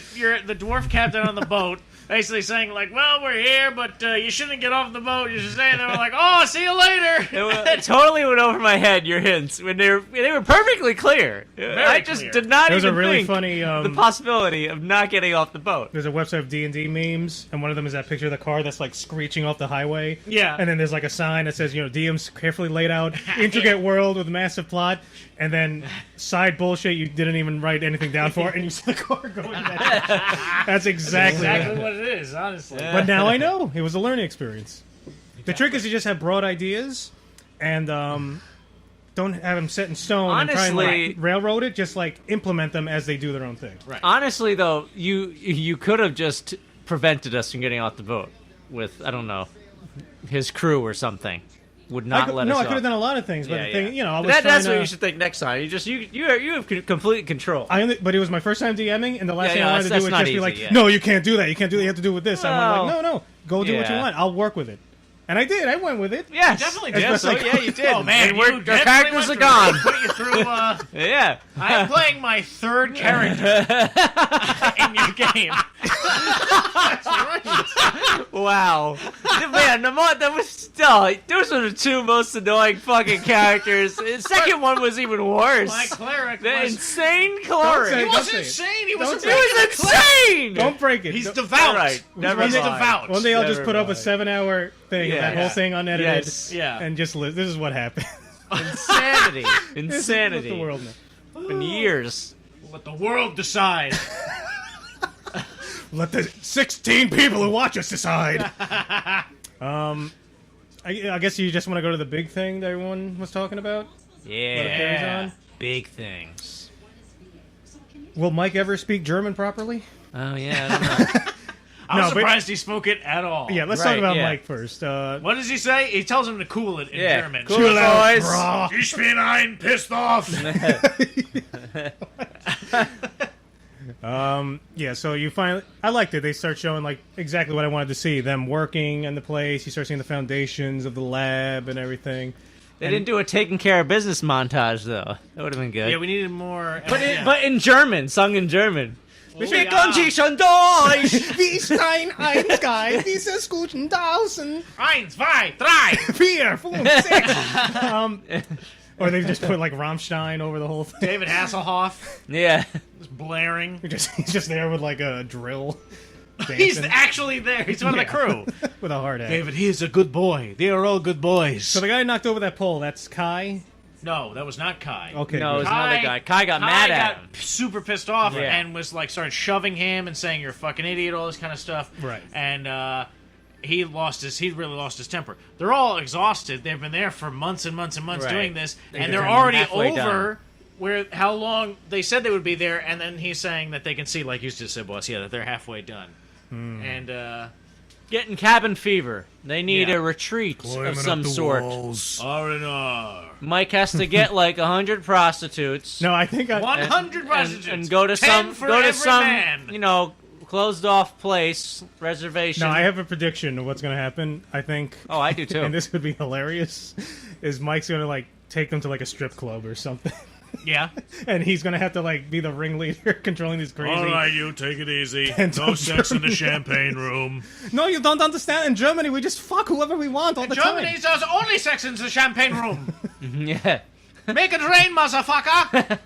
the dwarf captain on the boat, basically saying like, "Well, we're here, but you shouldn't get off the boat. You should stay." And they were like, "Oh, see you later." It totally went over my head, your hints, when they were perfectly clear. I just clear. did not There was even a really think funny. the possibility of not getting off the boat. There's a website of D&D memes, and one of them is that picture of the car that's like screeching off the highway. Yeah. And then there's like a sign that says, DM's carefully laid out, intricate world with massive plot, and then side bullshit you didn't even write anything down for, and you see the car going back. That's exactly what it is, honestly. But now I know. It was a learning experience. The trick is you just have broad ideas, and don't have them set in stone and try and Honestly- like, railroad it. Just like implement them as they do their own thing. Right. Honestly, though, you could have just prevented us from getting off the boat with, I don't know, his crew or something. Would not let us I off. could have done a lot of things, but Yeah, the thing, yeah. I was That's trying what to, you should think next time. You have complete control. But it was my first time DMing, and the last Yeah, thing yeah, I wanted to that's do was not just be easy, like, yeah. no, you can't do that. You can't do that. You have to do it with this. I went like, Well, no, go do what you yeah. want. I'll work with it. And I did. I went with it. Yes, definitely did. So, Like- yeah, you did. Oh man, And you our definitely characters went are through- gone. Put you through. Yeah. I'm playing my third character in your game. That's right. Wow. Man, that was still. Those were the two most annoying fucking characters. The second one was even worse. My cleric The was. insane say- cleric. He don't was say it. insane. He Don't was say a it. It was insane. Don't break it. He's Don't- devout. All right, never He's mind. devout. One day I'll just Never put up a mind. 7-hour thing of that Yeah. whole thing unedited, Yes. Yeah. and just live. This is what happened. Insanity. This is Insanity. what the world knows. In years. Let the world decide. Let the 16 people who watch us decide. I guess you just want to go to the big thing that everyone was talking about. Yeah. carries on. Big things. Will Mike ever speak German properly? Oh, yeah, I don't know. I'm No, but- surprised he spoke it at all. Yeah, let's Right, talk about yeah. Mike first. What does he say? He tells him to cool it in Yeah. German. Cool it, boys. Brah. Ich bin ein pissed off. Yeah, so you finally... I liked it. They start showing like exactly what I wanted to see. Them working in the place. You start seeing the foundations of the lab and everything. They didn't do a taking care of business montage though. That would have been good. Yeah, we needed more. But in German, sung in German. Oh, Wir yeah. können sich schon Deutsch. Wie stein ein Sky, dieses guten Tausend. 1, 2, 3. 4, 5, 6. Or they just put like Rammstein over the whole thing. David Hasselhoff Yeah. is blaring. He's just there with like a drill. He's dancing actually there. He's one of the crew. with a hard hat. David, he is a good boy. They are all good boys. So the guy who knocked over that pole, that's Kai. No, that was not Kai. Okay. No, it was good. another guy. Kai got mad at him. Super pissed off Yeah. and was like started shoving him and saying you're a fucking idiot, all this kind of stuff. Right. And he really lost his temper. They're all exhausted. They've been there for months and months and months Right. doing this, and They're they're already halfway over done. where how long they said they would be there, and then he's saying that they can see, like you just said, boss, that they're halfway done. And Getting cabin fever. They need Yeah. a retreat Climbing of up some the sort. walls. R&R. Mike has to get like 100 prostitutes. No, I think I. 100 prostitutes. And go to 10 some for go to every some man. closed off place reservation. No, I have a prediction of what's going to happen. I think. Oh, I do too. And this would be hilarious. Is Mike's going to like take them to like a strip club or something, Yeah. and he's going to have to like be the ringleader controlling these crazy. All right, you take it easy. And No some sex in the German- champagne room. No, you don't understand. In Germany, we just fuck whoever we want all the Germany time. does only sex in the champagne room. yeah. Make it rain, motherfucker.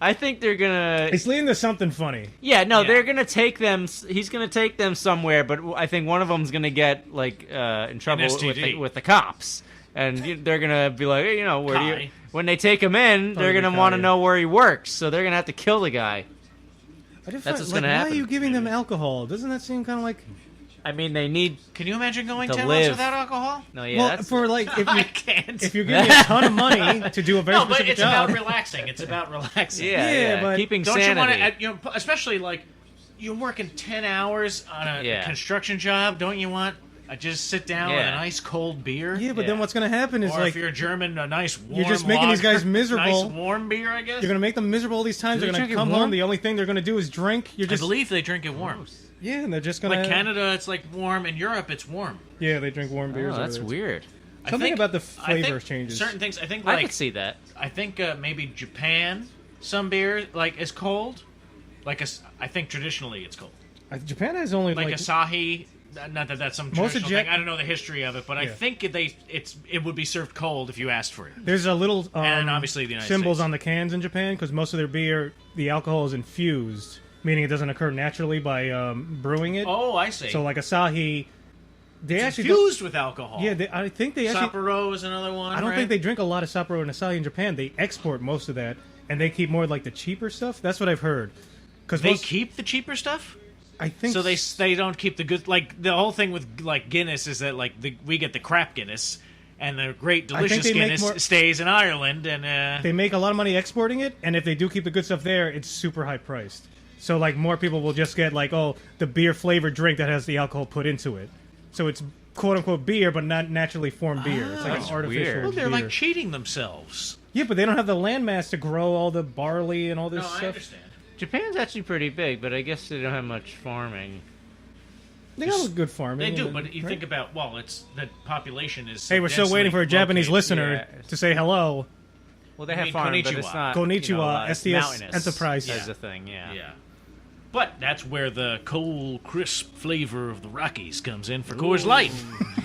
I think they're gonna. It's leading to something funny. Yeah, no, Yeah. they're gonna take them. He's gonna take them somewhere, but I think one of them's gonna get like in trouble STD. with the cops, and they're gonna be like, hey, where do you? Kai. When they take him in, they're it'd be gonna want to Kai. know where he works, so they're gonna have to kill the guy. That's what's gonna Why happen. are you giving them alcohol? Doesn't that seem kind of like? I mean, they need. Can you imagine going To 10 live. months without alcohol? No, yeah, well, that's, for like if I you can't. if you're giving me a ton of money to do a very no, but specific it's job. about relaxing. It's about relaxing. yeah, Yeah, yeah, but keeping Don't sanity. you want to, especially like, you're working 10 hours on a Yeah. construction job. Don't you want just sit down with Yeah. an ice cold beer? Yeah, but Yeah. then what's going to happen is Or like if you're German, a nice warm You're just making these lager, guys miserable. Nice warm beer, I guess. you're going to make them miserable all these times. Do They're they going to drink it come warm? home. The only thing they're going to do is drink. You're I just believe they drink it warm. yeah, and they're just going to Like Canada, it's like warm. In Europe, it's warm. Yeah, they drink warm beers. Oh, that's over there. weird. I Something think- about the I flavor think changes. Certain things. I think I like could see that. I think maybe Japan, some beer like is cold. Like I think traditionally it's cold. Japan has only Like like Asahi. Not that that's some Most of traditional Jap- thing. I don't know the history of it, but I Yeah. think it would be served cold if you asked for it. there's a little And obviously the United symbols States. on the cans in Japan because most of their beer, the alcohol is infused, meaning it doesn't occur naturally by brewing it. Oh, I see. So like Asahi, they it's actually infused with alcohol. yeah, I think they actually. Sapporo is another one. I don't right? think they drink a lot of Sapporo and Asahi in Japan. They export most of that, and they keep more like the cheaper stuff. That's what I've heard. Because They keep the cheaper stuff. I think So they don't keep the good. Like the whole thing with like Guinness is that like we get the crap Guinness, and the great I think delicious they make Guinness more- stays in Ireland. And they make a lot of money exporting it, and if they do keep the good stuff there, it's super high priced. So like more people will just get like the beer flavored drink that has the alcohol put into it. So it's quote unquote beer, but not naturally formed beer. It's like an that's artificial weird. well, they're beer. like cheating themselves. Yeah, but they don't have the landmass to grow all the barley and all this No, I stuff. understand. Japan's actually pretty big, but I guess they don't have much farming. They got a good farming. They do, and- but you right? think about it's the population is. Hey, we're still waiting for a Japanese listener Yeah. to say hello. Well, they I have mean, farming, but it's konnichiwa. not. Konnichiwa, it's STS mountainous Enterprise. as a thing. Yeah. Yeah. But that's where the cold, crisp flavor of the Rockies comes in for Coors Light.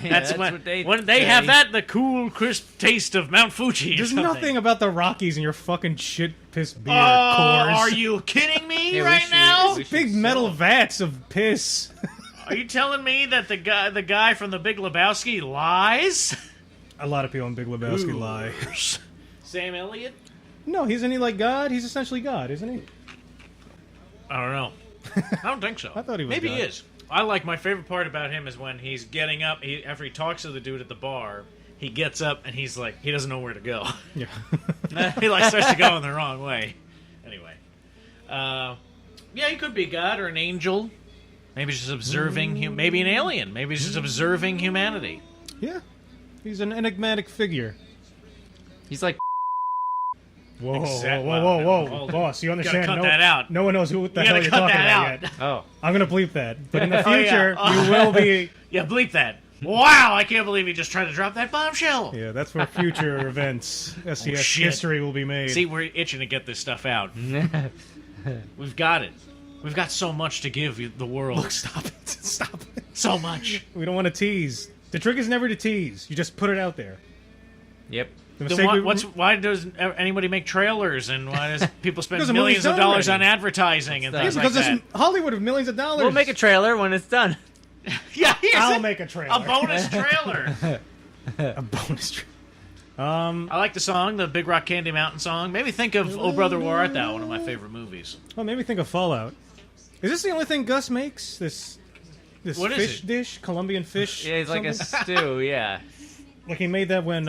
that's when, what they when they say. have that, the cool, crisp taste of Mount Fuji. or There's something. nothing about the Rockies in your fucking shit piss beer, Oh, Coors. are you kidding me Yeah, we right should- now? we should Big sell metal them. vats of piss. Are you telling me that the guy from the Big Lebowski lies? A lot of people in Big Lebowski lie. Sam Elliott? No, isn't he like God? He's essentially God, isn't he? I don't know. I don't think so. I thought he was Maybe he God. is. I like my favorite part about him is when he's getting up. After he talks to the dude at the bar, he gets up and he's like, he doesn't know where to go. Yeah. He like starts to go in the wrong way. Anyway, yeah, he could be God or an angel. Maybe he's just observing. Maybe an alien. Maybe he's just observing humanity. Yeah. He's an enigmatic figure. He's like, Whoa, Exact- whoa, boss! You understand? cut no, that out. No one knows who the You hell gotta you're cut talking that about out. yet. oh, I'm gonna bleep that. But in the Oh, yeah. future, you will be. Yeah, bleep that. Wow, I can't believe he just tried to drop that bombshell. Yeah, that's for future events. STS shit. history will be made. See, we're itching to get this stuff out. We've got it. We've got so much to give the world. Look, stop it. Stop it. So much. We don't want to tease. The trick is never to tease. You just put it out there. Yep. The Then mistake why does anybody make trailers, and why does people spend Because the millions movie's of dollars done on advertising and Yeah, things because like there's that? Hollywood of millions of dollars. We'll make a trailer when it's done. Yeah, here's I'll make a trailer. a bonus trailer. A bonus trailer. I like the song, the Big Rock Candy Mountain song. Made me think of Oh Brother Where Art Thou, one of my favorite movies. Well, maybe think of Fallout. Is this the only thing Gus makes? This What is fish it? dish, Colombian fish. Yeah, it's like a something? stew. Yeah. Like he made that when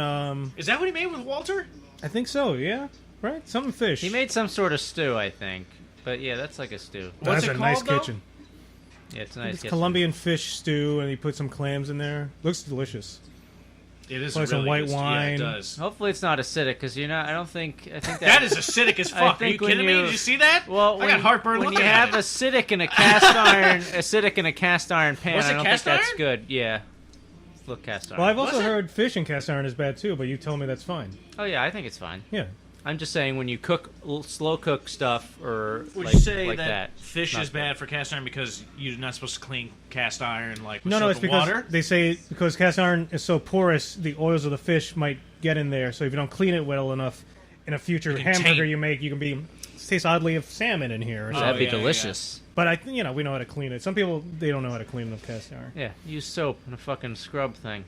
Is that what he made with Walter? I think so. Yeah, right. Something fish. He made some sort of stew, I think. But yeah, that's like a stew. What's That's it a nice called, though? kitchen. Yeah, it's a nice. It's kitchen. Colombian fish stew, and he put some clams in there. Looks delicious. It is Like really some white good. wine. Yeah, it does. Hopefully, it's not acidic because I think That is acidic as I fuck. Are you think when kidding me? you- Did you see that? Well, I got heartburn when you looking have at it. acidic in a cast iron pan, Was it I don't cast think that's iron? good. Yeah. Look, cast iron. Well, I've also Was it? heard fish in cast iron is bad too, but you tell me that's fine. Oh yeah, I think it's fine. Yeah. I'm just saying when you slow cook stuff or Would like, you say like that fish not is bad for cast iron because you're not supposed to clean cast iron like with No, soap it's and because water? they say because cast iron is so porous, the oils of the fish might get in there. So if you don't clean it well enough, in a future It can hamburger taint. you make, you can be tastes oddly of salmon in here. Or Oh, something. That'd be yeah, delicious. But we know how to clean it. Some people they don't know how to clean enough cast iron. Yeah, use soap and a fucking scrub thing.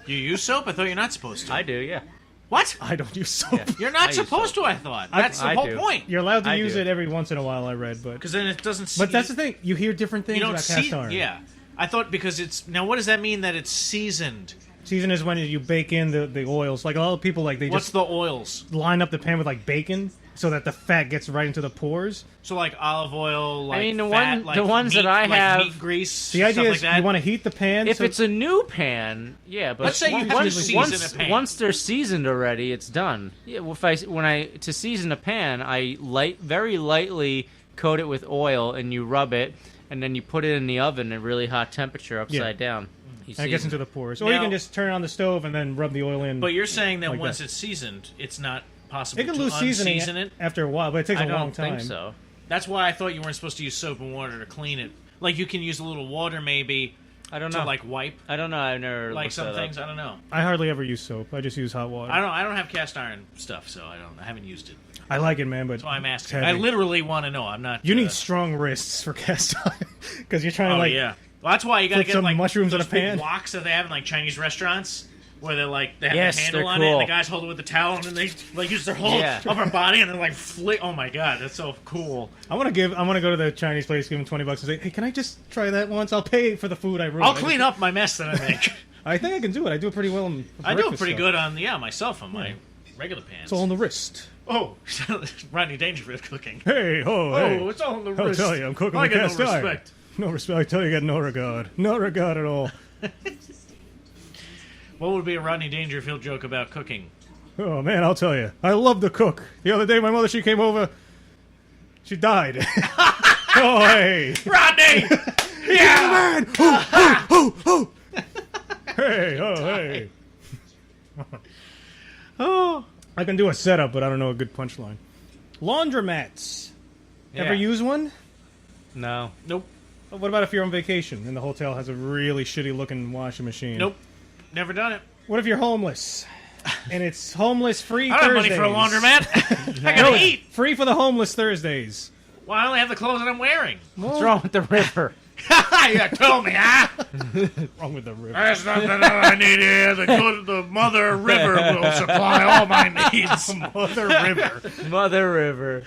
You use soap? I thought you're not supposed to. I do, yeah. What? I don't use soap. Yeah. You're I not use supposed soap. to, I thought. That's the I whole do. point. You're allowed to I use do. it every once in a while. I read, but Because then it doesn't but that's the thing. You hear different things You don't about cast see. iron. Yeah. I thought because it's. Now, what does that mean that it's seasoned? Season is when you bake in the oils. Like a lot of people, like they What's just the oils? line up the pan with like bacon, so that the fat gets right into the pores. So, like olive oil, like I mean, the fat, one- like the ones meat, that I like have- meat grease, The idea stuff is like that. you want to heat the pan. If so it's a new pan, yeah, but Let's say you have to season a pan. once they're seasoned already, it's done. Yeah, well, to season a pan, I very lightly coat it with oil, and you rub it, and then you put it in the oven at really hot temperature, upside down. You and it gets season. into the pores, or you Now- can just turn it on the stove and then rub the oil in. But you're saying that Like once that. it's seasoned, it's not possible it can to lose seasoning unseason it? after a while, but it takes I a don't long time. think so. That's why I thought you weren't supposed to use soap and water to clean it. Like, you can use a little water, maybe, I don't to, know. like, wipe. I don't know. I've never Like looked some that things, up. I don't know. I hardly ever use soap. I just use hot water. I don't have cast iron stuff, so I haven't used it. I like it, man, but That's why I'm it's asking. I heavy. literally want to know. I'm not. You need strong wrists for cast iron because you're trying Oh to like. yeah. Well, that's why you gotta flip get some like mushrooms in those a pan. big woks that they have in like Chinese restaurants, where they're like they have Yes, the handle they're on it, and cool. the guys hold it with the towel, and then they like use their whole Yeah. upper body, and then like flick. Oh my god, that's so cool. I want to go to the Chinese place, give them $20, and say, "Hey, can I just try that once? I'll pay for the food I ruined." I'll clean up my mess that I make. I think I can do it. I do it pretty well. In I do it breakfast pretty stuff. good on myself on my regular pans. It's all on the wrist. Oh, Rodney Dangerfield cooking. Hey, hey! Oh, it's all on the I'll wrist. tell you, I'm cooking I with get cast no iron. respect. No respect. I tell you, I got no regard. No regard at all. What would be a Rodney Dangerfield joke about cooking? Oh man, I'll tell you. I love to cook. The other day, my mother, she came over. She died. Oh hey! Rodney! Yeah! Man! Oh! Hey! Oh hey! Oh. I can do a setup, but I don't know a good punchline. Laundromats. Ever Yeah. use one? No. Nope. What about if you're on vacation and the hotel has a really shitty looking washing machine? Nope. Never done it. What if you're homeless? And it's homeless free I don't have Thursdays. money for a laundromat. I gotta eat. Free for the homeless Thursdays. Well, I only have the clothes that I'm wearing. What's wrong with the river? You told me, huh? Wrong with the river. There's nothing I need here. The Mother River will supply all my needs. Mother River. Mother River.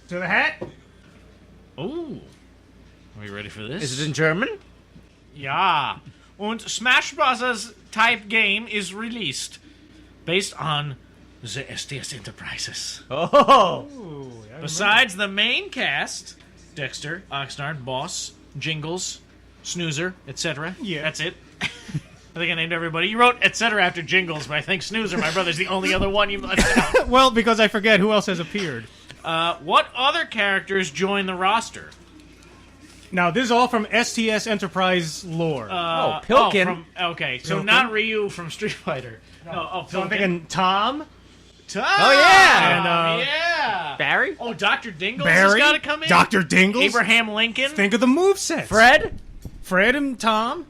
To the hat? Ooh. Are you ready for this? Is it in German? Ja. Und Smash Bros. Type game is released based on the STS Enterprises. Oh. Besides the main cast, Dexter, Oxnard, Boss, Jingles, Snoozer, etc. Yeah. That's it. I think I named everybody. You wrote etc. after Jingles, but I think Snoozer, my brother's the only other one you left out. Well, because I forget who else has appeared. What other characters join the roster? Now, this is all from STS Enterprise lore. Pilkin. Okay, so Pilkin? not Ryu from Street Fighter. No, so I'm Pilkin. thinking Tom. Tom! Oh, yeah! And, yeah! Barry? Oh, Dr. Dingles has Barry. got to come in? Dr. Dingles. Abraham Lincoln? Think of the movesets. Fred? And Tom.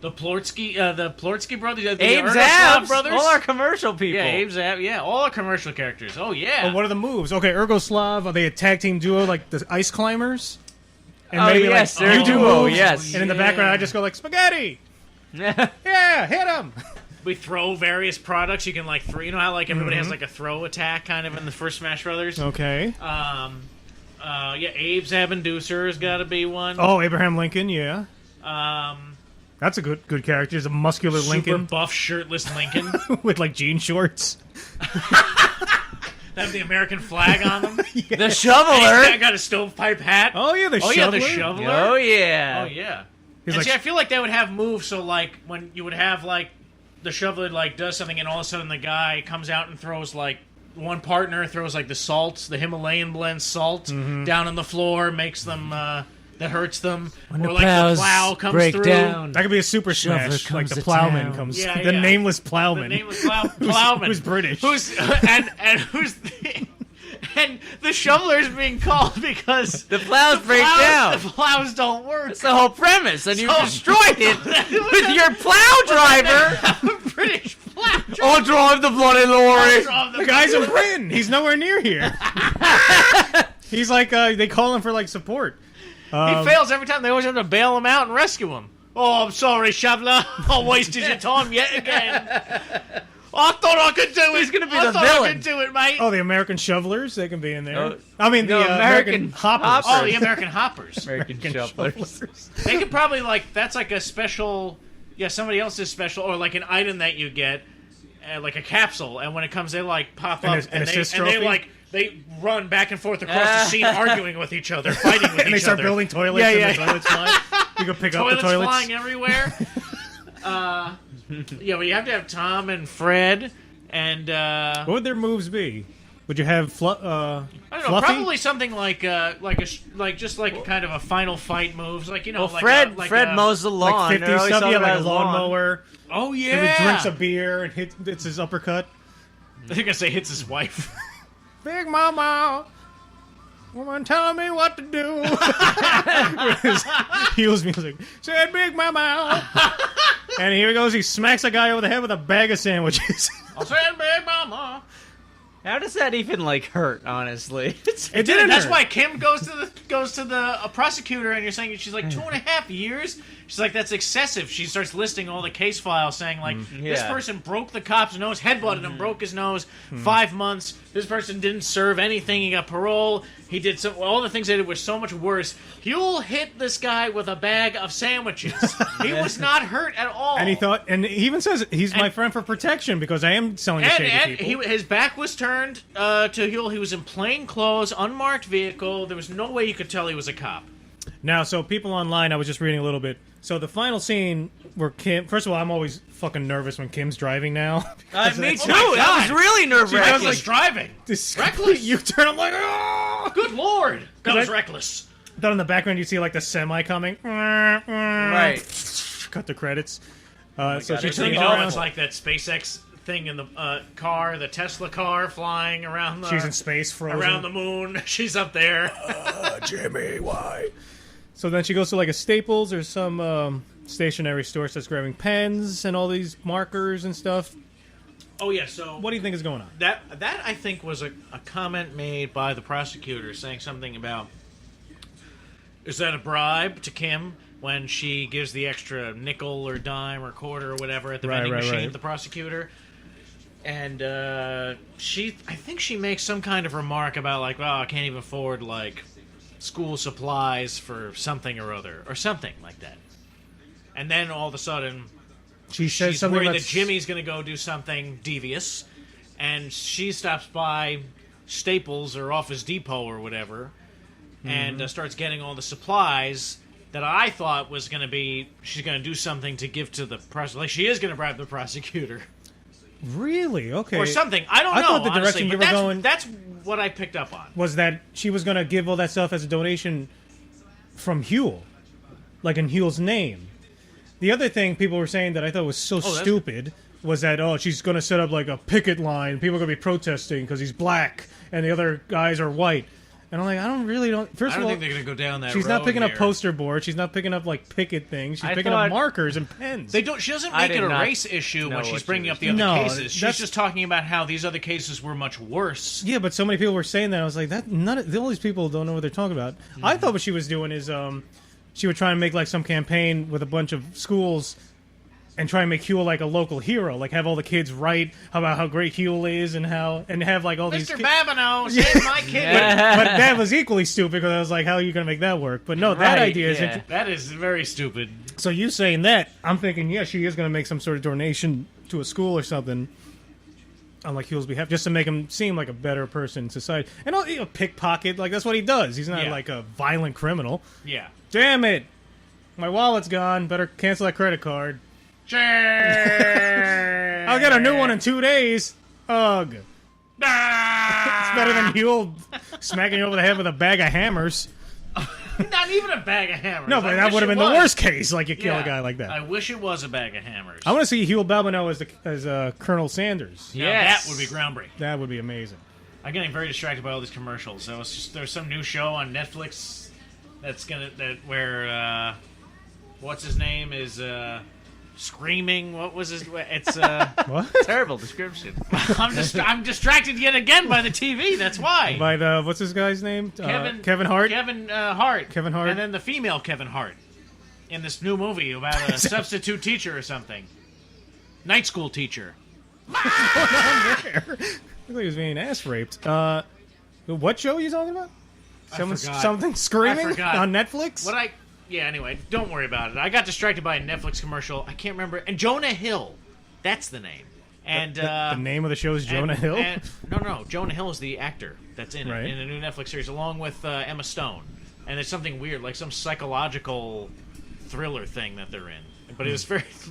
The Plotsky brothers? The Abe Ergoslav Zabs? brothers? All our commercial people. Yeah, Abe Zab. Yeah, all our commercial characters. Oh, yeah. Oh, what are the moves? Okay, Ergoslav. Are they a tag team duo like the Ice Climbers? And Oh, yes, they're you a do duo, moves, yes. And in the background, I just go like, spaghetti! Yeah, hit him! We throw various products. You can, like, throw. You know how, like, everybody has, like, a throw attack kind of in the first Smash Brothers? Okay. Yeah, Abe Zab Inducer has got to be one. Oh, Abraham Lincoln, yeah. That's a good character. He's a muscular Super Lincoln buff, shirtless Lincoln. with like jean shorts. They have the American flag on them. The Shoveler. He's got a stovepipe hat. Oh yeah, the Oh, shoveler. yeah, the shoveler. Oh, yeah. Oh, yeah. He's And like, see, I feel like they would have moves, so, like, when you would have, like, the shoveler, like, does something, and all of a sudden the guy comes out and throws, like, one partner throws, like, the salts, the Himalayan blend salt, down on the floor, makes them, that hurts them. When or, the like, the plows plow comes break through. down. that could be a super Shoveler smash. Like comes the to plowman town. comes. Yeah, the yeah. nameless The plowman. nameless plowman. Who's British. Who's, and who's the... And the shoveler is being called because The plows break down. The plows don't work. That's the whole premise, and you So- destroyed it with your plow driver. British plow I'll drive the bloody lorry. The guy's in Britain. He's nowhere near here. He's like they call him for like support. He fails every time. They always have to bail him out and rescue him. Oh, I'm sorry, shoveler. I wasted your time yet again. I thought I could do it. He's gonna be I the thought villain. I could do it, mate. Oh, the American shovelers. They can be in there. No. I mean No, the American hoppers. Oh, the American hoppers. American shovelers. They could probably, like, that's like a special, somebody else's special, or like an item that you get, like a capsule, and when it comes, they, like, pop up, An assist trophy? they run back and forth across the scene, arguing with each other, fighting with each other. And they start building toilets. Yeah, and yeah. the toilets fly. You can pick up the Toilets toilets. flying everywhere. Well, you have to have Tom and Fred, and, What would their moves be? Would you have I don't know, Fluffy? probably something like just like a kind of a final fight moves, like, you know, Well, like Fred mows the lawn. like 50 They're always stuff? talking Yeah, about like a his lawn. lawnmower. Oh If yeah, he drinks a beer and hits his uppercut. I think I say hits his wife. Big Mama, woman telling me what to do. With his heels music. Said Big Mama. And here he goes. He smacks a guy over the head with a bag of sandwiches. I said, Big Mama. How does that even like hurt? Honestly, It didn't That's hurt. why Kim goes to the prosecutor, and you're saying she's like 2.5 years. She's like, that's excessive. She starts listing all the case files, saying like this Yeah. person broke the cop's nose, headbutted him, broke his nose. 5 months. This person didn't serve anything. He got parole. He did all the things they did were so much worse. You'll hit this guy with a bag of sandwiches. He was not hurt at all. And he thought, and he even says he's my friend for protection because I am selling to shady And people. his back was turned to heel. He was in plain clothes, unmarked vehicle. There was no way you could tell he was a cop. Now, so people online, I was just reading a little bit. So the final scene where Kim, first of all, I'm always fucking nervous when Kim's driving now. me too. my That was God. really nerve That wracking. was driving. This Reckless. You turn, I'm like, oh! Good lord, that was I- reckless. Then in the background, you see like the semi coming. Right. Cut the credits. So God, she it's So turns you know, around. it's like that SpaceX thing in the car, the Tesla car flying around the She's in space, frozen. around the moon. She's up there. Jimmy, why? So then she goes to like a Staples or some stationery store, starts grabbing pens and all these markers and stuff. Oh yeah. So What do you think is going on? that I think was a comment made by the prosecutor saying something about, is that a bribe to Kim when she gives the extra nickel or dime or quarter or whatever at the Right, vending right, machine right. to the prosecutor? And I think she makes some kind of remark about like, well, I can't even afford like school supplies for something or other, or something like that. And then all of a sudden, She says she's something worried about that Jimmy's going to go do something devious, and she stops by Staples or Office Depot or whatever, and starts getting all the supplies that I thought was going to be, she's going to do something to give to the prosecutor. Like, she is going to bribe the prosecutor. Really? Okay. Or something. I don't I know, thought the honestly, direction you but were going- that's what I picked up on. Was that she was going to give all that stuff as a donation from Huel. like in Huel's name. The other thing people were saying that I thought was so stupid was that, she's going to set up like a picket line. People are going to be protesting because he's black and the other guys are white. And I'm like, I don't First I of don't all, think they're going to go down that road. she's not picking up here. poster boards. She's not picking up like picket things. She's picking up markers and pens. She doesn't make it a race issue when she's bringing up the other cases. She's just talking about how these other cases were much worse. Yeah, but so many people were saying that. I was like, all these people don't know what they're talking about. Mm-hmm. I thought what she was doing is she would try and make like some campaign with a bunch of schools and try and make Huel like a local hero, like have all the kids write about how great Huel is and have like all these. Mr. Babineau, save my kid. But that was equally stupid because I was like, how are you going to make that work? But no, that idea is that is very stupid. So you saying that, I'm thinking, she is going to make some sort of donation to a school or something on like Huel's behalf, just to make him seem like a better person in society. And pickpocket, like that's what he does. He's not like a violent criminal. Yeah. Damn it, my wallet's gone. Better cancel that credit card. I'll get a new one in 2 days. Ugh. It's better than Huel smacking you over the head with a bag of hammers. Not even a bag of hammers. No, but that would have been the worst case. Like you kill a guy like that. I wish it was a bag of hammers. I want to see Huel Babineau as Colonel Sanders. Yeah, that would be groundbreaking. That would be amazing. I'm getting very distracted by all these commercials. There's some new show on Netflix where what's his name is screaming. What was his? It's what? Terrible description. I'm distracted yet again by the TV. That's why. By what's this guy's name? Kevin Hart. Kevin Hart. Kevin Hart. And then the female Kevin Hart in this new movie about a substitute teacher or something. Night school teacher. What's going on there? Looks like he was being ass raped. What show are you talking about? Something screaming on Netflix? Yeah, anyway, don't worry about it. I got distracted by a Netflix commercial. I can't remember. And Jonah Hill. That's the name. And the name of the show is Jonah Hill? No. Jonah Hill is the actor that's in it, in the new Netflix series, along with Emma Stone. And there's something weird, like some psychological thriller thing that they're in. But it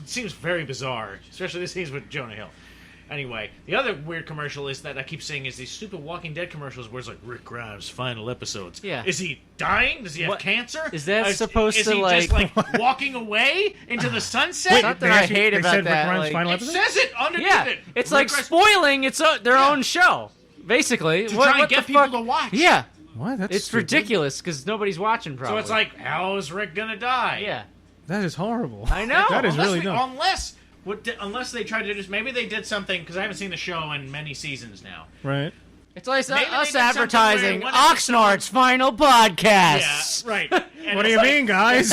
seems very bizarre, especially the scenes with Jonah Hill. Anyway, the other weird commercial is that I keep seeing is these stupid Walking Dead commercials where it's like Rick Grimes' final episodes. Yeah. Is he dying? Does he have cancer? Is that supposed is to he like... just like walking away into the sunset? Something I hate about that. Final episode? Says it underneath it. It's like spoiling their own show, basically. To try and get people to watch. Yeah. What? It's ridiculous because nobody's watching probably. So it's like, how is Rick gonna die? Yeah. That is horrible. I know. That is really dumb. Unless they tried to maybe they did something, because I haven't seen the show in many seasons now. Right. It's like us advertising Oxnard's final podcast. Yeah, right. What do you mean, guys?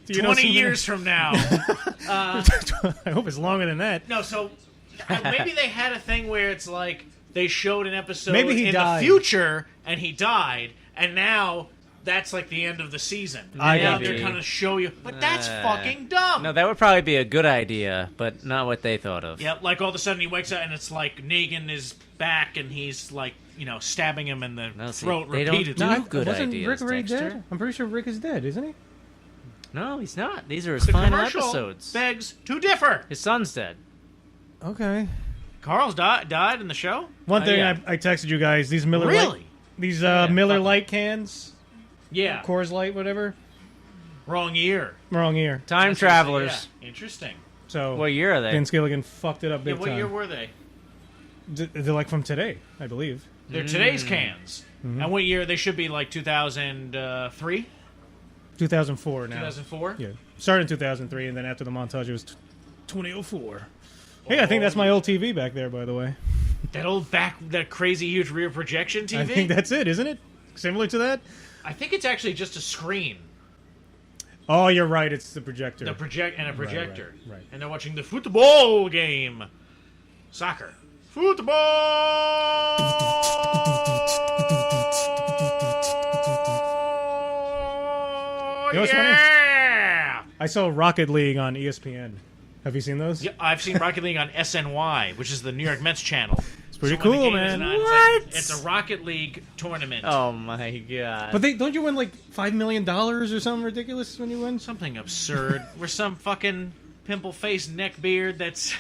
20 years from now. I hope it's longer than that. No, so maybe they had a thing where it's like they showed an episode the future and he died, and now that's like the end of the season. Now they're kind of show you, but that's fucking dumb. No, that would probably be a good idea, but not what they thought of. Yeah, like all of a sudden he wakes up and it's like Negan is back and he's like, stabbing him in the throat repeatedly. They don't do good Wasn't ideas, Rick already Dexter. dead? I'm pretty sure Rick is dead, isn't he? No, he's not. These are his final episodes. Begs to differ. His son's dead. Okay. Carl's died in the show? One thing I texted you guys, these Miller Miller Lite cans. Yeah. Coors Light, whatever. Wrong year. Time travelers. Yeah. Interesting. So what year are they? Vince Gilligan fucked it up big time. What year were they? They're like from today, I believe. They're today's cans. Mm-hmm. And what year? They should be like 2003? 2004 now. 2004? Yeah. Started in 2003, and then after the montage, it was 2004. Hey, I think that's my old TV back there, by the way. That crazy huge rear projection TV? I think that's it, isn't it? Similar to that? I think it's actually just a screen. Oh, you're right. It's the projector. A projector. Right. And they're watching the football game. Soccer. Football! You know what's funny? I saw Rocket League on ESPN. Have you seen those? Yeah, I've seen Rocket League on SNY, which is the New York Mets channel. It's pretty cool, man. What? It's a Rocket League tournament. Oh my god! But don't you win like $5 million or something ridiculous when you win? Something absurd. Where some fucking pimple-faced neckbeard that's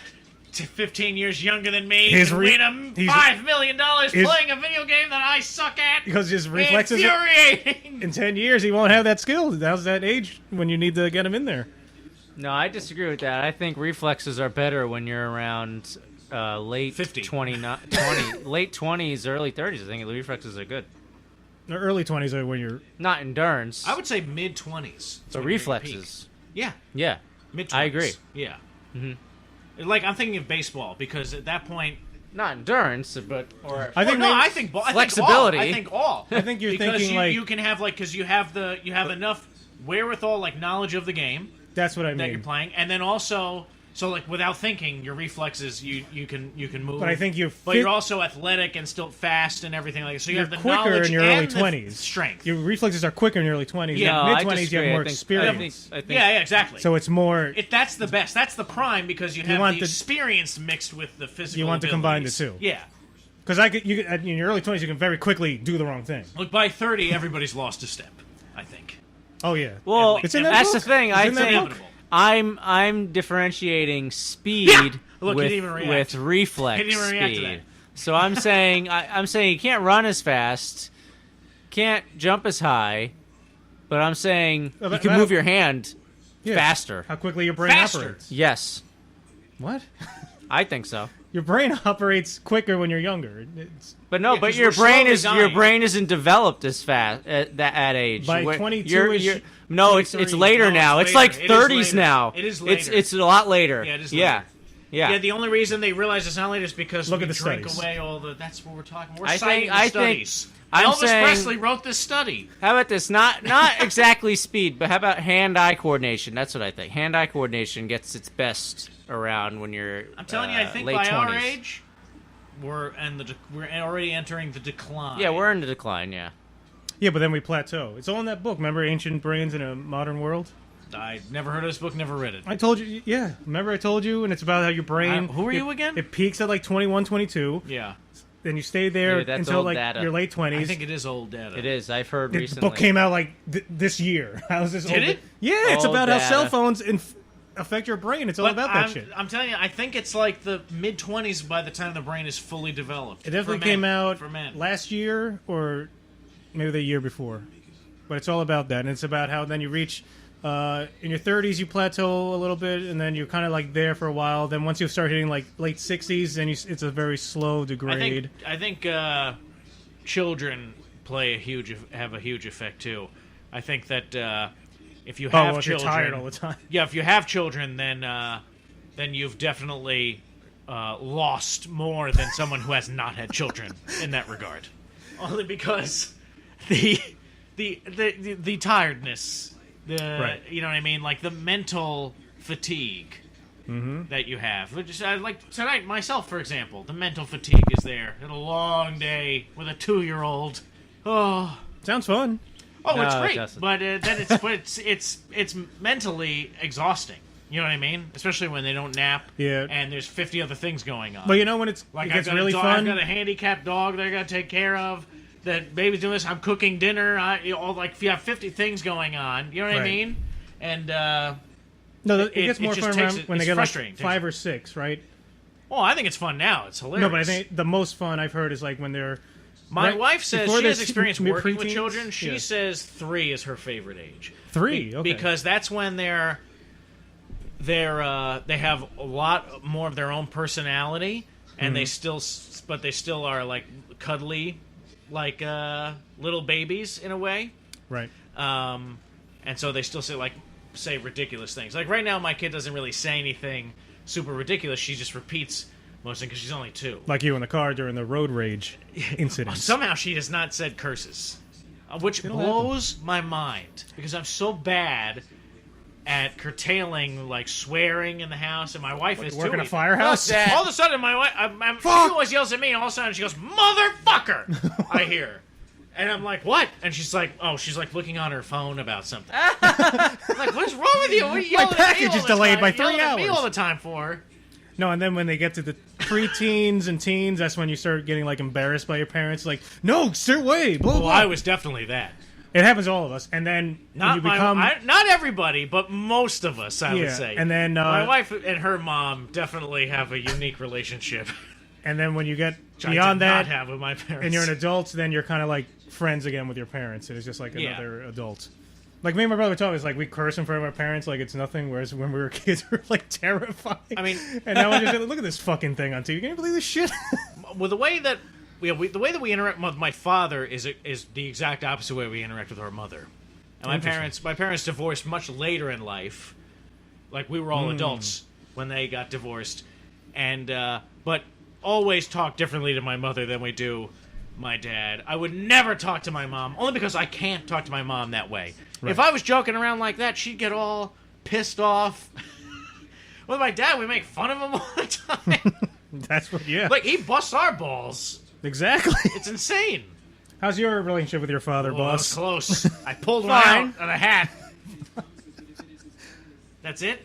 15 years younger than me His can win $5 million playing a video game that I suck at. Because his reflexes. Infuriating. In 10 years, he won't have that skill. Now's that age when you need to get him in there. No, I disagree with that. I think reflexes are better when you're around late 50. 20, late 20s, early 30s. I think the reflexes are good. The early 20s are when you're... Not endurance. I would say mid-20s. So reflexes. Yeah. Yeah. Mid-20s. I agree. Yeah. Mm-hmm. Like, I'm thinking of baseball, because at that point... Not endurance, but... Or I think I think flexibility. I think all. I think you're because thinking, like... you can have, like... Because you have enough wherewithal, like, knowledge of the game... That's what I mean. That you're playing, and then also, so like without thinking, your reflexes you can move. But I think but you're also athletic and still fast and everything like that. So you have the quicker knowledge in your and early the 20s. Strength. Your reflexes are quicker in your early 20s. Yeah, no, mid 20s you have more experience. I think, yeah, exactly. So it's more. That's the best. That's the prime because you have want the experience mixed with the physical. You want to combine the abilities. two. Yeah. Because in your early 20s you can very quickly do the wrong thing. Look, by 30, everybody's lost a step. I think. Oh yeah. Well, it's in that that's book. the thing. It's I in that think book. I'm differentiating speed Look, with, he didn't even react. with reflex He didn't even react to speed. that. So I'm saying you can't run as fast, can't jump as high, but I'm saying you can move your hand faster. How quickly your brain operates. Yes. What? I think so. Your brain operates quicker when you're younger. But no, Yeah, but 'cause your we're brain slowly dying. isn't developed as fast at age. By Where 22-ish, no, it's 23. later No, now. it's It's like later. It is 30s later. now. It is later. It's a lot later. Yeah, it is Yeah. later. Yeah. Yeah, the only reason they realize it's not later is because Look we at the drink studies. away all the. That's what we're talking. We're I citing think- the I think- studies. I'm Elvis saying- Presley wrote this study. How about this? Not exactly speed, but how about hand-eye coordination? That's what I think. Hand-eye coordination gets its best around when you're. I'm telling you, I think late by 20s. our age, we're already entering the decline. Yeah, we're in the decline. Yeah. Yeah, but then we plateau. It's all in that book. Remember Ancient Brains in a Modern World? I never heard of this book, never read it. I told you. Yeah. Remember I told you? And it's about how your brain... Who are you again? It peaks at like 21, 22. Yeah, Then you stay there Yeah, that's until old like data. your late 20s. I think it is old data. It is. I've heard The recently. book came out like this year. How's this? Did old? it? Yeah, it's Old about how data. cell phones affect your brain. It's all But about that I'm, shit. I'm telling you, I think it's like the mid-20s by the time the brain is fully developed. It definitely For men. came out for men. last year or maybe the year before. But it's all about that. And it's about how then you reach, in your 30s, you plateau a little bit, and then you're kind of like there for a while. Then once you start hitting like late 60s, then it's a very slow degrade. I think children have a huge effect too. I think that if you have if children, you're tired all the time. yeah, if you have children, then you've definitely lost more than someone who has not had children in that regard. Only because the tiredness, Right. you know what I mean, like the mental fatigue that you have. Which is, like tonight, myself, for example, the mental fatigue is there. Had a long day with a 2-year-old. Oh, Sounds fun. it's No, it great, doesn't. but it's mentally exhausting. You know what I mean? Especially when they don't nap. Yeah. And there's 50 other things going on. But you know when it Like gets I've got really a dog, fun? I've got a handicapped dog that I got to take care of. That baby's doing this. I'm cooking dinner. If you have 50 things going on, you know what I Right. mean? And No, it gets more just fun takes around it- when they it's get like frustrating. 5 or 6, right? I think it's fun now. It's hilarious. No, but I think the most fun I've heard is like when they're... my right wife says before she has they're experience working with mid-preteens? children. She Yeah. says 3 is her favorite age. 3, okay. Because that's when they have a lot more of their own personality, and they still are like cuddly, like little babies in a way. Right. And so they still say ridiculous things. Like right now, my kid doesn't really say anything super ridiculous. She just repeats most things because she's only 2. Like you in the car during the road rage incident. Somehow she has not said curses, which It'll blows my mind because I'm so bad at curtailing like swearing in the house, and my wife is work too. in a firehouse? All of a sudden, my wife, she always yells at me, and all of a sudden she goes, "Motherfucker!" I hear, and I'm like, "What?" And she's like, looking on her phone about something. I'm like, what's wrong with you? What are you yelling at me package all is the delayed time? by You're 3 yelling at me hours. all the time for. No, and then when they get to the preteens and teens, that's when you start getting like embarrassed by your parents. Like, no, stay away. Blah, Well, blah. I was definitely that. It happens to all of us, and then when you become not everybody, but most of us, I would say. And then my wife and her mom definitely have a unique relationship. And then when you get I beyond did not that, have with my parents, and you're an adult, then you're kind of like friends again with your parents. It's just like another adult. Like me and my brother were talking, it's like we curse in front of our parents like it's nothing, whereas when we were kids, we were like terrified. I mean, and now we're just like, look at this fucking thing on TV. Can you believe this shit? Well, the way that we interact with my father is the exact opposite way we interact with our mother. And my parents divorced much later in life. Like we were all adults when they got divorced, and but always talk differently to my mother than we do my dad. I would never talk to my mom, only because I can't talk to my mom that way. Right. If I was joking around like that, she'd get all pissed off. With my dad, we make fun of him all the time. That's what, like he busts our balls. Exactly. It's insane. How's your relationship with your father, boss? That was close. I pulled one out of a hat. That's it?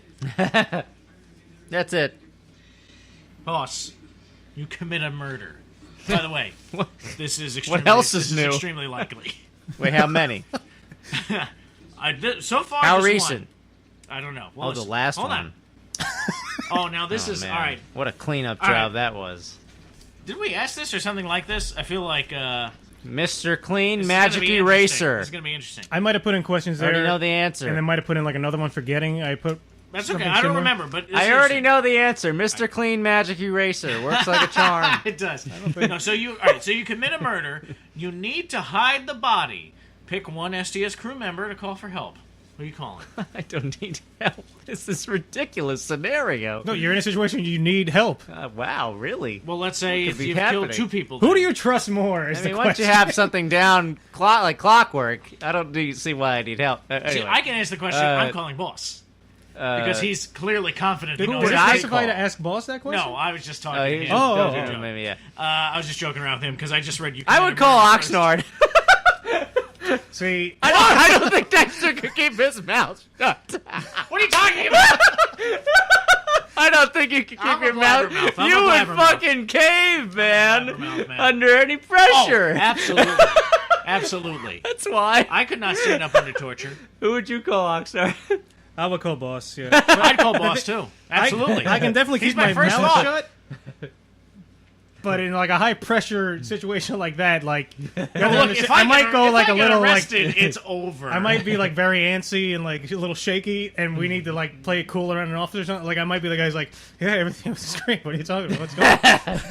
That's it. Boss, you commit a murder. By the way, this is extremely, what else is new? Extremely likely. Wait, how many? So far, how just recent? One. I don't know. Well, the last one. Hold on. Oh, now this is... Man. All right. What a cleanup job that was. Did we ask this or something like this? I feel like... Mr. Clean Magic Eraser. This is going to be interesting. I might have put in questions there. I already know the answer. And then might have put in like another one forgetting. That's okay. I don't remember, but... I already know the answer. Mr. Clean Magic Eraser. Works like a charm. It does. No, so you commit a murder. You need to hide the body. Pick one STS crew member to call for help. Who are you calling? I don't need help. This is a ridiculous scenario. No, you're in a situation you need help. Wow, really? Well, let's say if you've killed two people. Who do you trust more? I mean, once you have something down like clockwork, I don't see why I need help. Anyway. See, I can answer the question. I'm calling boss. Because he's clearly confident. Did I specify to ask boss that question? No, I was just talking to him. Maybe, yeah. I was just joking around with him because I just read you. I would call Oxnard. See, I don't think Dexter could keep his mouth shut. What are you talking about? I don't think you could keep your mouth. You would fucking cave, man, under any pressure. Oh, absolutely. Absolutely. That's why. I could not stand up under torture. Who would you call, Oxnard? I would call boss, yeah. I'd call boss, too. Absolutely. I can definitely keep my first mouth thought. shut. But in like a high pressure situation like that, like if I might go like a little arrested, like it's over. I might be like very antsy and like a little shaky, and we need to like play it cool around an office or something. Like I might be the guy's like, yeah, everything was great. What are you talking about? Let's go.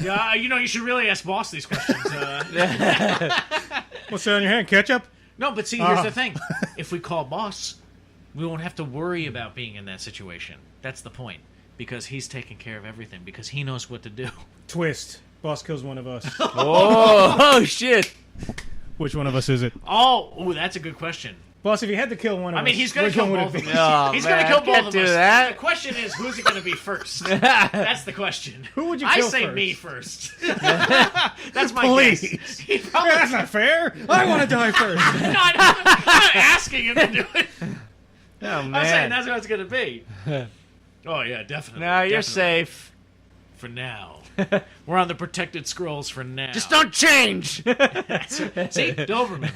Yeah, you should really ask boss these questions. What's that on your hand? Ketchup? No, but see, here's the thing: if we call boss, we won't have to worry about being in that situation. That's the point, because he's taking care of everything because he knows what to do. Twist. Boss kills one of us. Oh shit! Which one of us is it? Oh, that's a good question. Boss, if you had to kill one of us, I mean, he's going to kill both of us. Oh, he's going to kill both of us. That. The question is, who's it going to be first? That's the question. Who would you kill first? I say first? Me first. That's my guess. That's not fair. I want to die first. I'm not asking him to do it. Oh, man. I'm saying that's what it's going to be. Oh, yeah, definitely. No, you're safe. For now. We're on the protected scrolls for now. Just don't change! See? Doberman.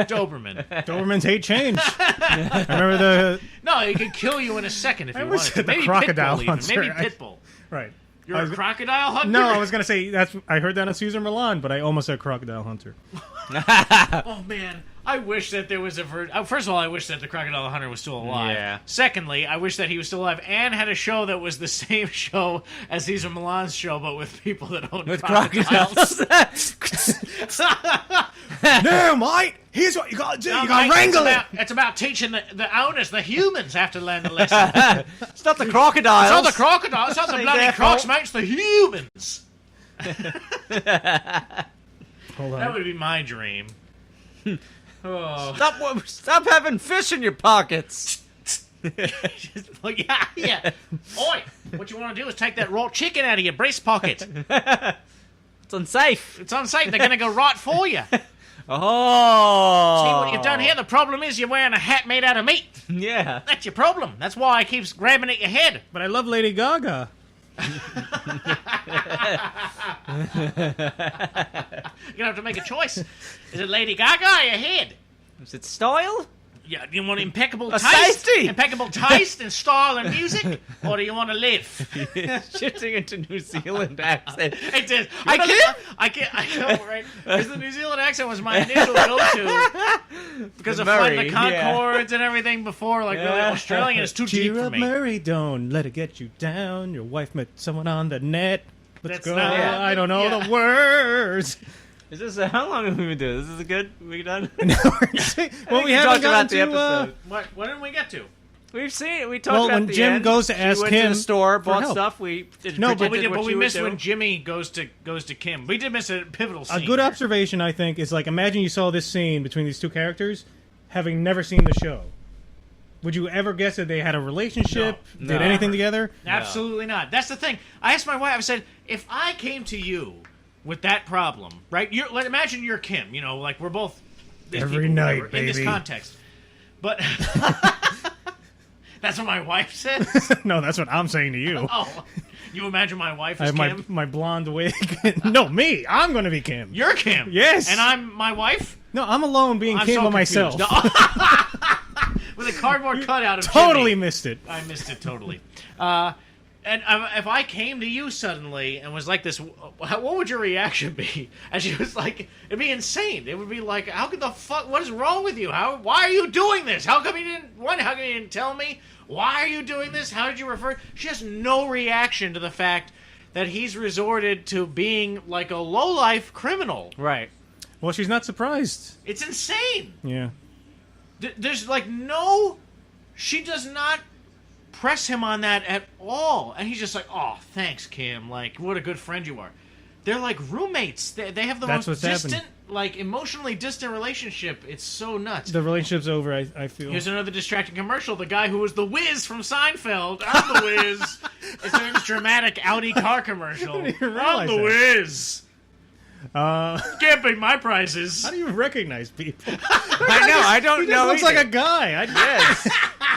Dobermans hate change. I remember the... No, he could kill you in a second if you wanted to. Maybe crocodile hunter. Maybe Pitbull. Right. You're a crocodile hunter? No, I was going to say, I heard that on Caesar Milan, but I almost said crocodile hunter. Oh, man. I wish that there was a first of all, I wish that the Crocodile Hunter was still alive. Yeah. Secondly, I wish that he was still alive and had a show that was the same show as Caesar Milan's show, but with people that own crocodiles. No, mate! Here's what you got to do. You got to wrangle it. It's about teaching the owners, the humans, have to learn the lesson. It's not the crocodiles. It's not the crocodiles. It's not the bloody crocs, mate. It's the humans. Hold on. That would be my dream. Oh. Stop having fish in your pockets. Well, yeah. Oi, what you want to do is take that raw chicken out of your breast pocket. It's unsafe. It's unsafe. They're going to go right for you. Oh. See what you've done here? The problem is you're wearing a hat made out of meat. Yeah. That's your problem. That's why I keep grabbing at your head. But I love Lady Gaga. You're going to have to make a choice. Is it Lady Gaga or your head? Is it style? Yeah, do you want impeccable A taste? safety! Impeccable taste and style and music? Or do you want to live? Shifting into New Zealand accent. It is. I can't, right? Because the New Zealand accent was my initial go-to. Because of flighting the Concords and everything before, like, really Australian is too deep for me. Murray, don't let it get you down. Your wife met someone on the net. Let's That's go. not- I don't know the words. Is this how long have we been doing? This is good. We done? Well, we haven't talked about gotten the to. episode. What didn't we get to? We've seen it. We talked Well, about when the Jim end. goes to She ask went to Kim the store, for bought help. stuff. We No, but we missed when Jimmy goes to Kim. We did miss a pivotal scene. A good observation, I think, is like imagine you saw this scene between these two characters, having never seen the show. Would you ever guess that they had a relationship, No. did No. anything together? Absolutely not. That's the thing. I asked my wife. I said, if I came to you with that problem, right? Imagine you're Kim. You know, like we're both these Every people, night, whatever, in this baby. context. But that's what my wife said. No, that's what I'm saying to you. Oh, you imagine my wife I as have Kim? my blonde wig. No, me. I'm going to be Kim. You're Kim. Yes. And I'm my wife. No, I'm alone being I'm Kim so by myself. confused. No. With a cardboard cutout of Totally Jimmy. missed it. I missed it totally. And if I came to you suddenly and was like this, what would your reaction be? And she was like, it'd be insane. It would be like, how could the fuck? What is wrong with you? Why are you doing this? How come you didn't? One, how come you didn't tell me? Why are you doing this? How did you refer? She has no reaction to the fact that he's resorted to being like a lowlife criminal. Right. Well, she's not surprised. It's insane. Yeah. There's like no. She does not press him on that at all, and he's just like, "Oh, thanks, Kim. Like, what a good friend you are." They're like roommates. They have the That's most what's distant, like emotionally distant relationship. It's so nuts. The relationship's over, I feel. Here's another distracting commercial. The guy who was the Wiz from Seinfeld. I'm the Wiz. It's a dramatic Audi car commercial. I didn't even I'm realize the that. Wiz. Can't pay my prices. How do you recognize people? I know. I don't He know. just looks either. like a guy. Yes.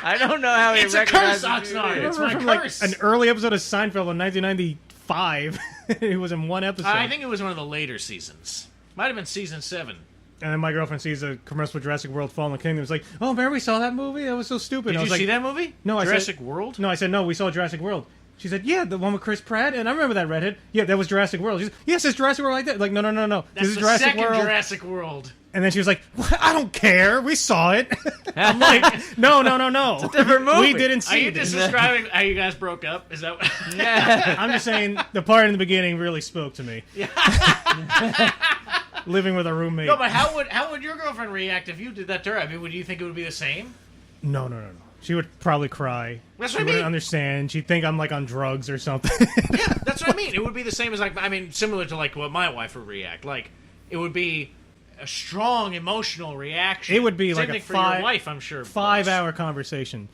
I don't know how he It's a recognizes curse, you. Oxnard. It's remember my from like curse. an early episode of Seinfeld in 1995. He was in one episode. I think it was one of the later seasons. Might have been season 7. And then my girlfriend sees a commercial for Jurassic World: Fallen Kingdom. It's like, oh, remember we saw that movie? That was so stupid. Did I you was like, see that movie? No, I Jurassic said, World? No, I said, no, we saw Jurassic World. She said, yeah, the one with Chris Pratt. And I remember that redhead. Yeah, that was Jurassic World. She said, yes, it's Jurassic World like that. Like, no. That's This is the Jurassic second World. Jurassic World. And then she was like, what? I don't care. We saw it. I'm like, no. It's a different movie. We didn't Are see you this. just describing how you guys broke up? Is that Yeah. I'm just saying the part in the beginning really spoke to me. Living with a roommate. No, but how would your girlfriend react if you did that to her? I mean, would you think it would be the same? No. She would probably cry. That's She what I wouldn't mean. understand. She'd think I'm like on drugs or something. Yeah, that's what I mean. It would be the same as like, I mean, similar to like what my wife would react. Like, it would be a strong emotional reaction. It would be Same like a thing for 5 your wife, I'm sure. 5-hour conversation.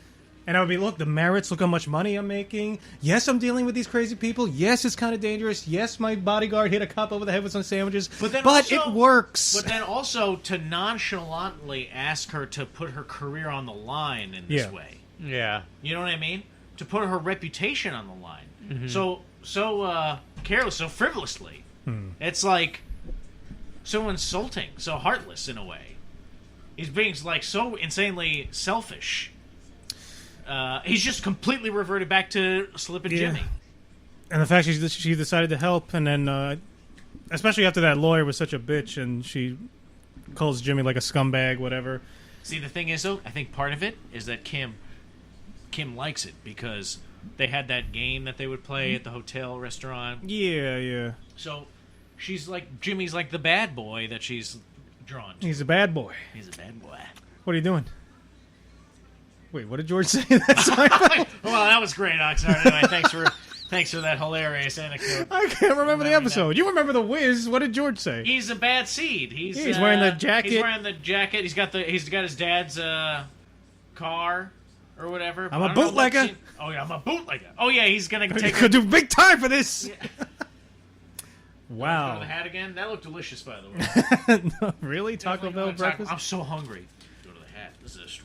And I would be, look, the merits, look how much money I'm making. Yes, I'm dealing with these crazy people. Yes, it's kind of dangerous. Yes, my bodyguard hit a cop over the head with some sandwiches. But then but also- it works. But then also to nonchalantly ask her to put her career on the line in this Yeah. way. Yeah. You know what I mean? To put her reputation on the line. So careless, so frivolously. It's like so insulting, so heartless in a way. He's being like so insanely selfish. He's just completely reverted back to Slip and Yeah. Jimmy. And the fact she decided to help, and then, especially after that lawyer was such a bitch, and she calls Jimmy like a scumbag, whatever. See, the thing is, though, I think part of it is that Kim likes it because they had that game that they would play at the hotel restaurant. Yeah. So she's like, Jimmy's like the bad boy that she's drawn to. He's a bad boy. He's a bad boy. What are you doing? Wait, what did George say? That's Well, that was great, Oxnard. Anyway, thanks for that hilarious anecdote. I can't remember the Remember episode. You remember the Wiz? What did George say? He's a bad seed. He's wearing the jacket. He's wearing the jacket. He's got his dad's car or whatever. I'm a I don't know what bootlegger. scene- Oh yeah, I'm a bootlegger. Oh yeah, he's gonna You take. could do big time for this. Go to the Wow. hat again. That looked delicious, by the way. No, really? Taco Definitely Bell gonna breakfast? I'm so hungry. Go to the hat.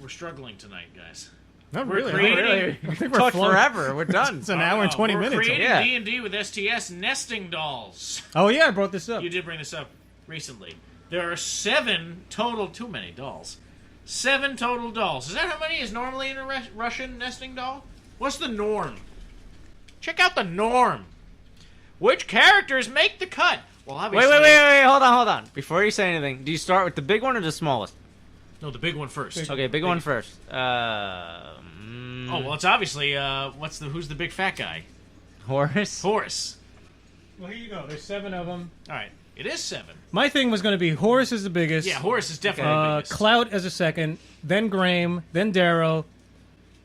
We're struggling tonight, guys. Not we're really. creating- Really? I think We're we're talking forever. We're done. It's an hour and 20 we're minutes. Creating Yeah. D&D with STS nesting dolls. Oh, yeah, I brought this up. You did bring this up recently. There are 7 total, too many dolls. 7 total dolls. Is that how many is normally in a Russian nesting doll? What's the norm? Check out the norm. Which characters make the cut? Well, obviously... Wait. Hold on. Before you say anything, do you start with the big one or the smallest? No, the big one first. Okay, big one first. Oh, well, it's obviously, who's the big fat guy? Horace? Horace. Well, here you go. There's 7 of them. All right. It is 7. My thing was going to be Horace is the biggest. Yeah, Horace is definitely the biggest. Clout as a second, then Graham, then Darrow,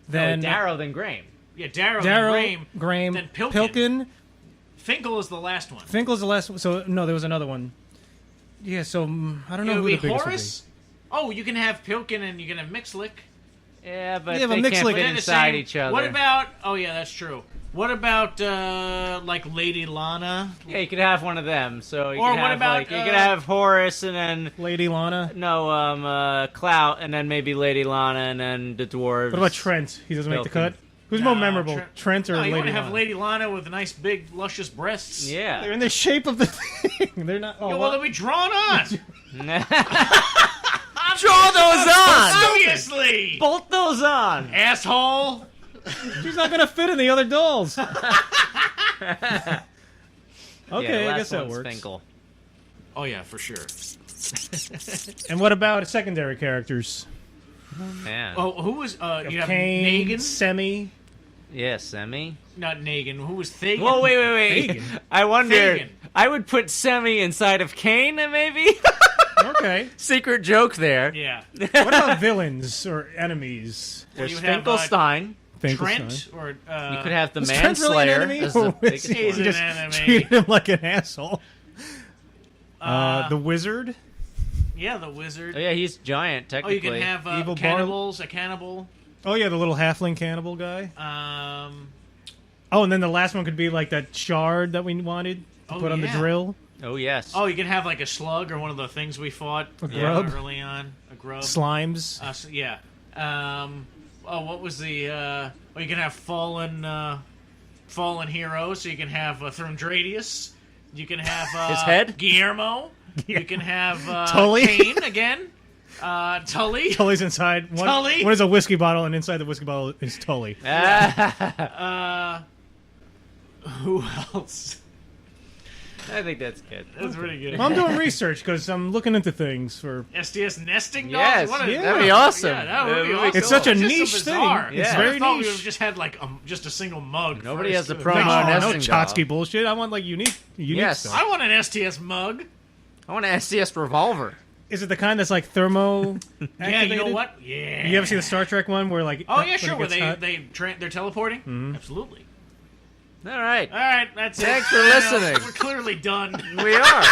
then... Darrow, then Graham. Yeah, Darrow, then Graham, then Pilkin. Pilkin. Finkel is the last one. Finkel's the last one. So, no, there was another one. Yeah, so I don't know who the biggest Horace? Oh, you can have Pilkin and you can have Mixlick. Yeah, but Yeah, but they can't Mixlick- fit inside each other. What about... Oh, yeah, that's true. What about, like, Lady Lana? Yeah, you could have one of them. So you Or could what have, about, like, you could have Horace and then... be? Lady Lana. No, Clout, and then maybe Lady Lana, and then the dwarves. What about Trent? He doesn't make the Pilkin. cut? Who's No, more memorable, Trent or No, you Lady want to have Lana? Lady Lana with nice, big, luscious breasts. They're Yeah. in the shape of the thing. They're not... Oh, Yeah, well, they'll be drawn on. Draw those on! Obviously! Bolt those on! Asshole! she's not going to fit in the other dolls. Okay, Yeah, the I last guess that one's works. Finkel. Oh, yeah, for sure. And what about secondary characters? Man. Oh, who was, you have Kane, Negan? Semi. Yeah, Semi. Not Negan. Who was Thagan? Whoa, wait. Fagin. I wonder. Fagin. I would put Semi inside of Kane, maybe? Okay. Secret joke there. Yeah. What about villains or enemies? There's you would have, Finkelstein. Trent? Or, You could have the Was Trent really an Manslayer enemy? as the Or biggest was he He's one. an just enemy. treated him like an asshole? The Wizard? Yeah, the wizard. Oh, yeah, he's giant, Oh, technically. you can have Evil cannibals, a cannibal. Oh, yeah, the little halfling cannibal guy. Oh, and then the last one could be like that shard that we wanted to put on the yeah. drill. Oh, yes. Oh, you can have like a slug or one of the things we fought A grub. early on. A grub. Slimes. Yeah. What was the? Well, you can have fallen heroes. So you can have Throndradius. You can have His head? Guillermo. You can have Tully. Kane again. Tully. Tully's inside. Tully? One is a whiskey bottle, and inside the whiskey bottle is Tully. Who else? I think that's good. That's pretty good. Well, I'm doing research because I'm looking into things for. STS nesting dolls? Yes, yeah. that'd be awesome. Yeah, that would be It would be awesome. It's such a just so niche bizarre. thing. It's Yeah. very I thought we niche. would have just had like just a single mug. Nobody first. has the No, promo no nesting doll. Chotsky bullshit. I want like unique Yes. stuff. I want an STS mug. I want an STS revolver. Is it the kind that's like thermo? Yeah, you know what? Yeah. You ever see the Star Trek one where like? Oh yeah, when sure. it Where gets hot? they're teleporting? Mm-hmm. Absolutely. All right. All right, that's it. Thanks for I know, listening. We're clearly done. We are.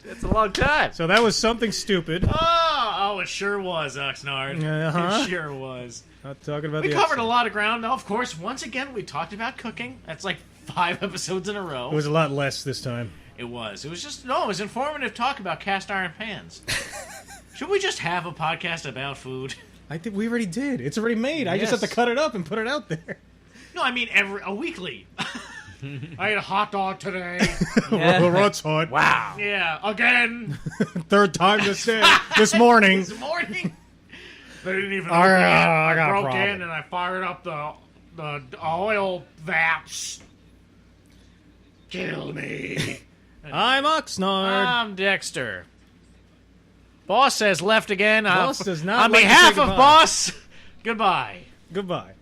It's a long time. So that was something stupid. Oh, it sure was, Oxnard. Uh-huh. It sure was. Not talking about We the covered episode. a lot of ground. Of course, once again, we talked about cooking. That's like 5 episodes in a row. It was a lot less this time. It was. It was just it was informative talk about cast iron pans. Should we just have a podcast about food? I think we already did. It's already made. I just Yes. have to cut it up and put it out there. No, I mean a weekly. I ate a hot dog today. Well, that's hot. Wow. Yeah, again Third time this day. This morning. this morning. They didn't even. I open it. I got a broke problem. in and I fired up the oil vats. Kill me. I'm Oxnard. I'm Dexter. Boss has left again. Boss does not On like to behalf say of goodbye. Boss, goodbye. Goodbye.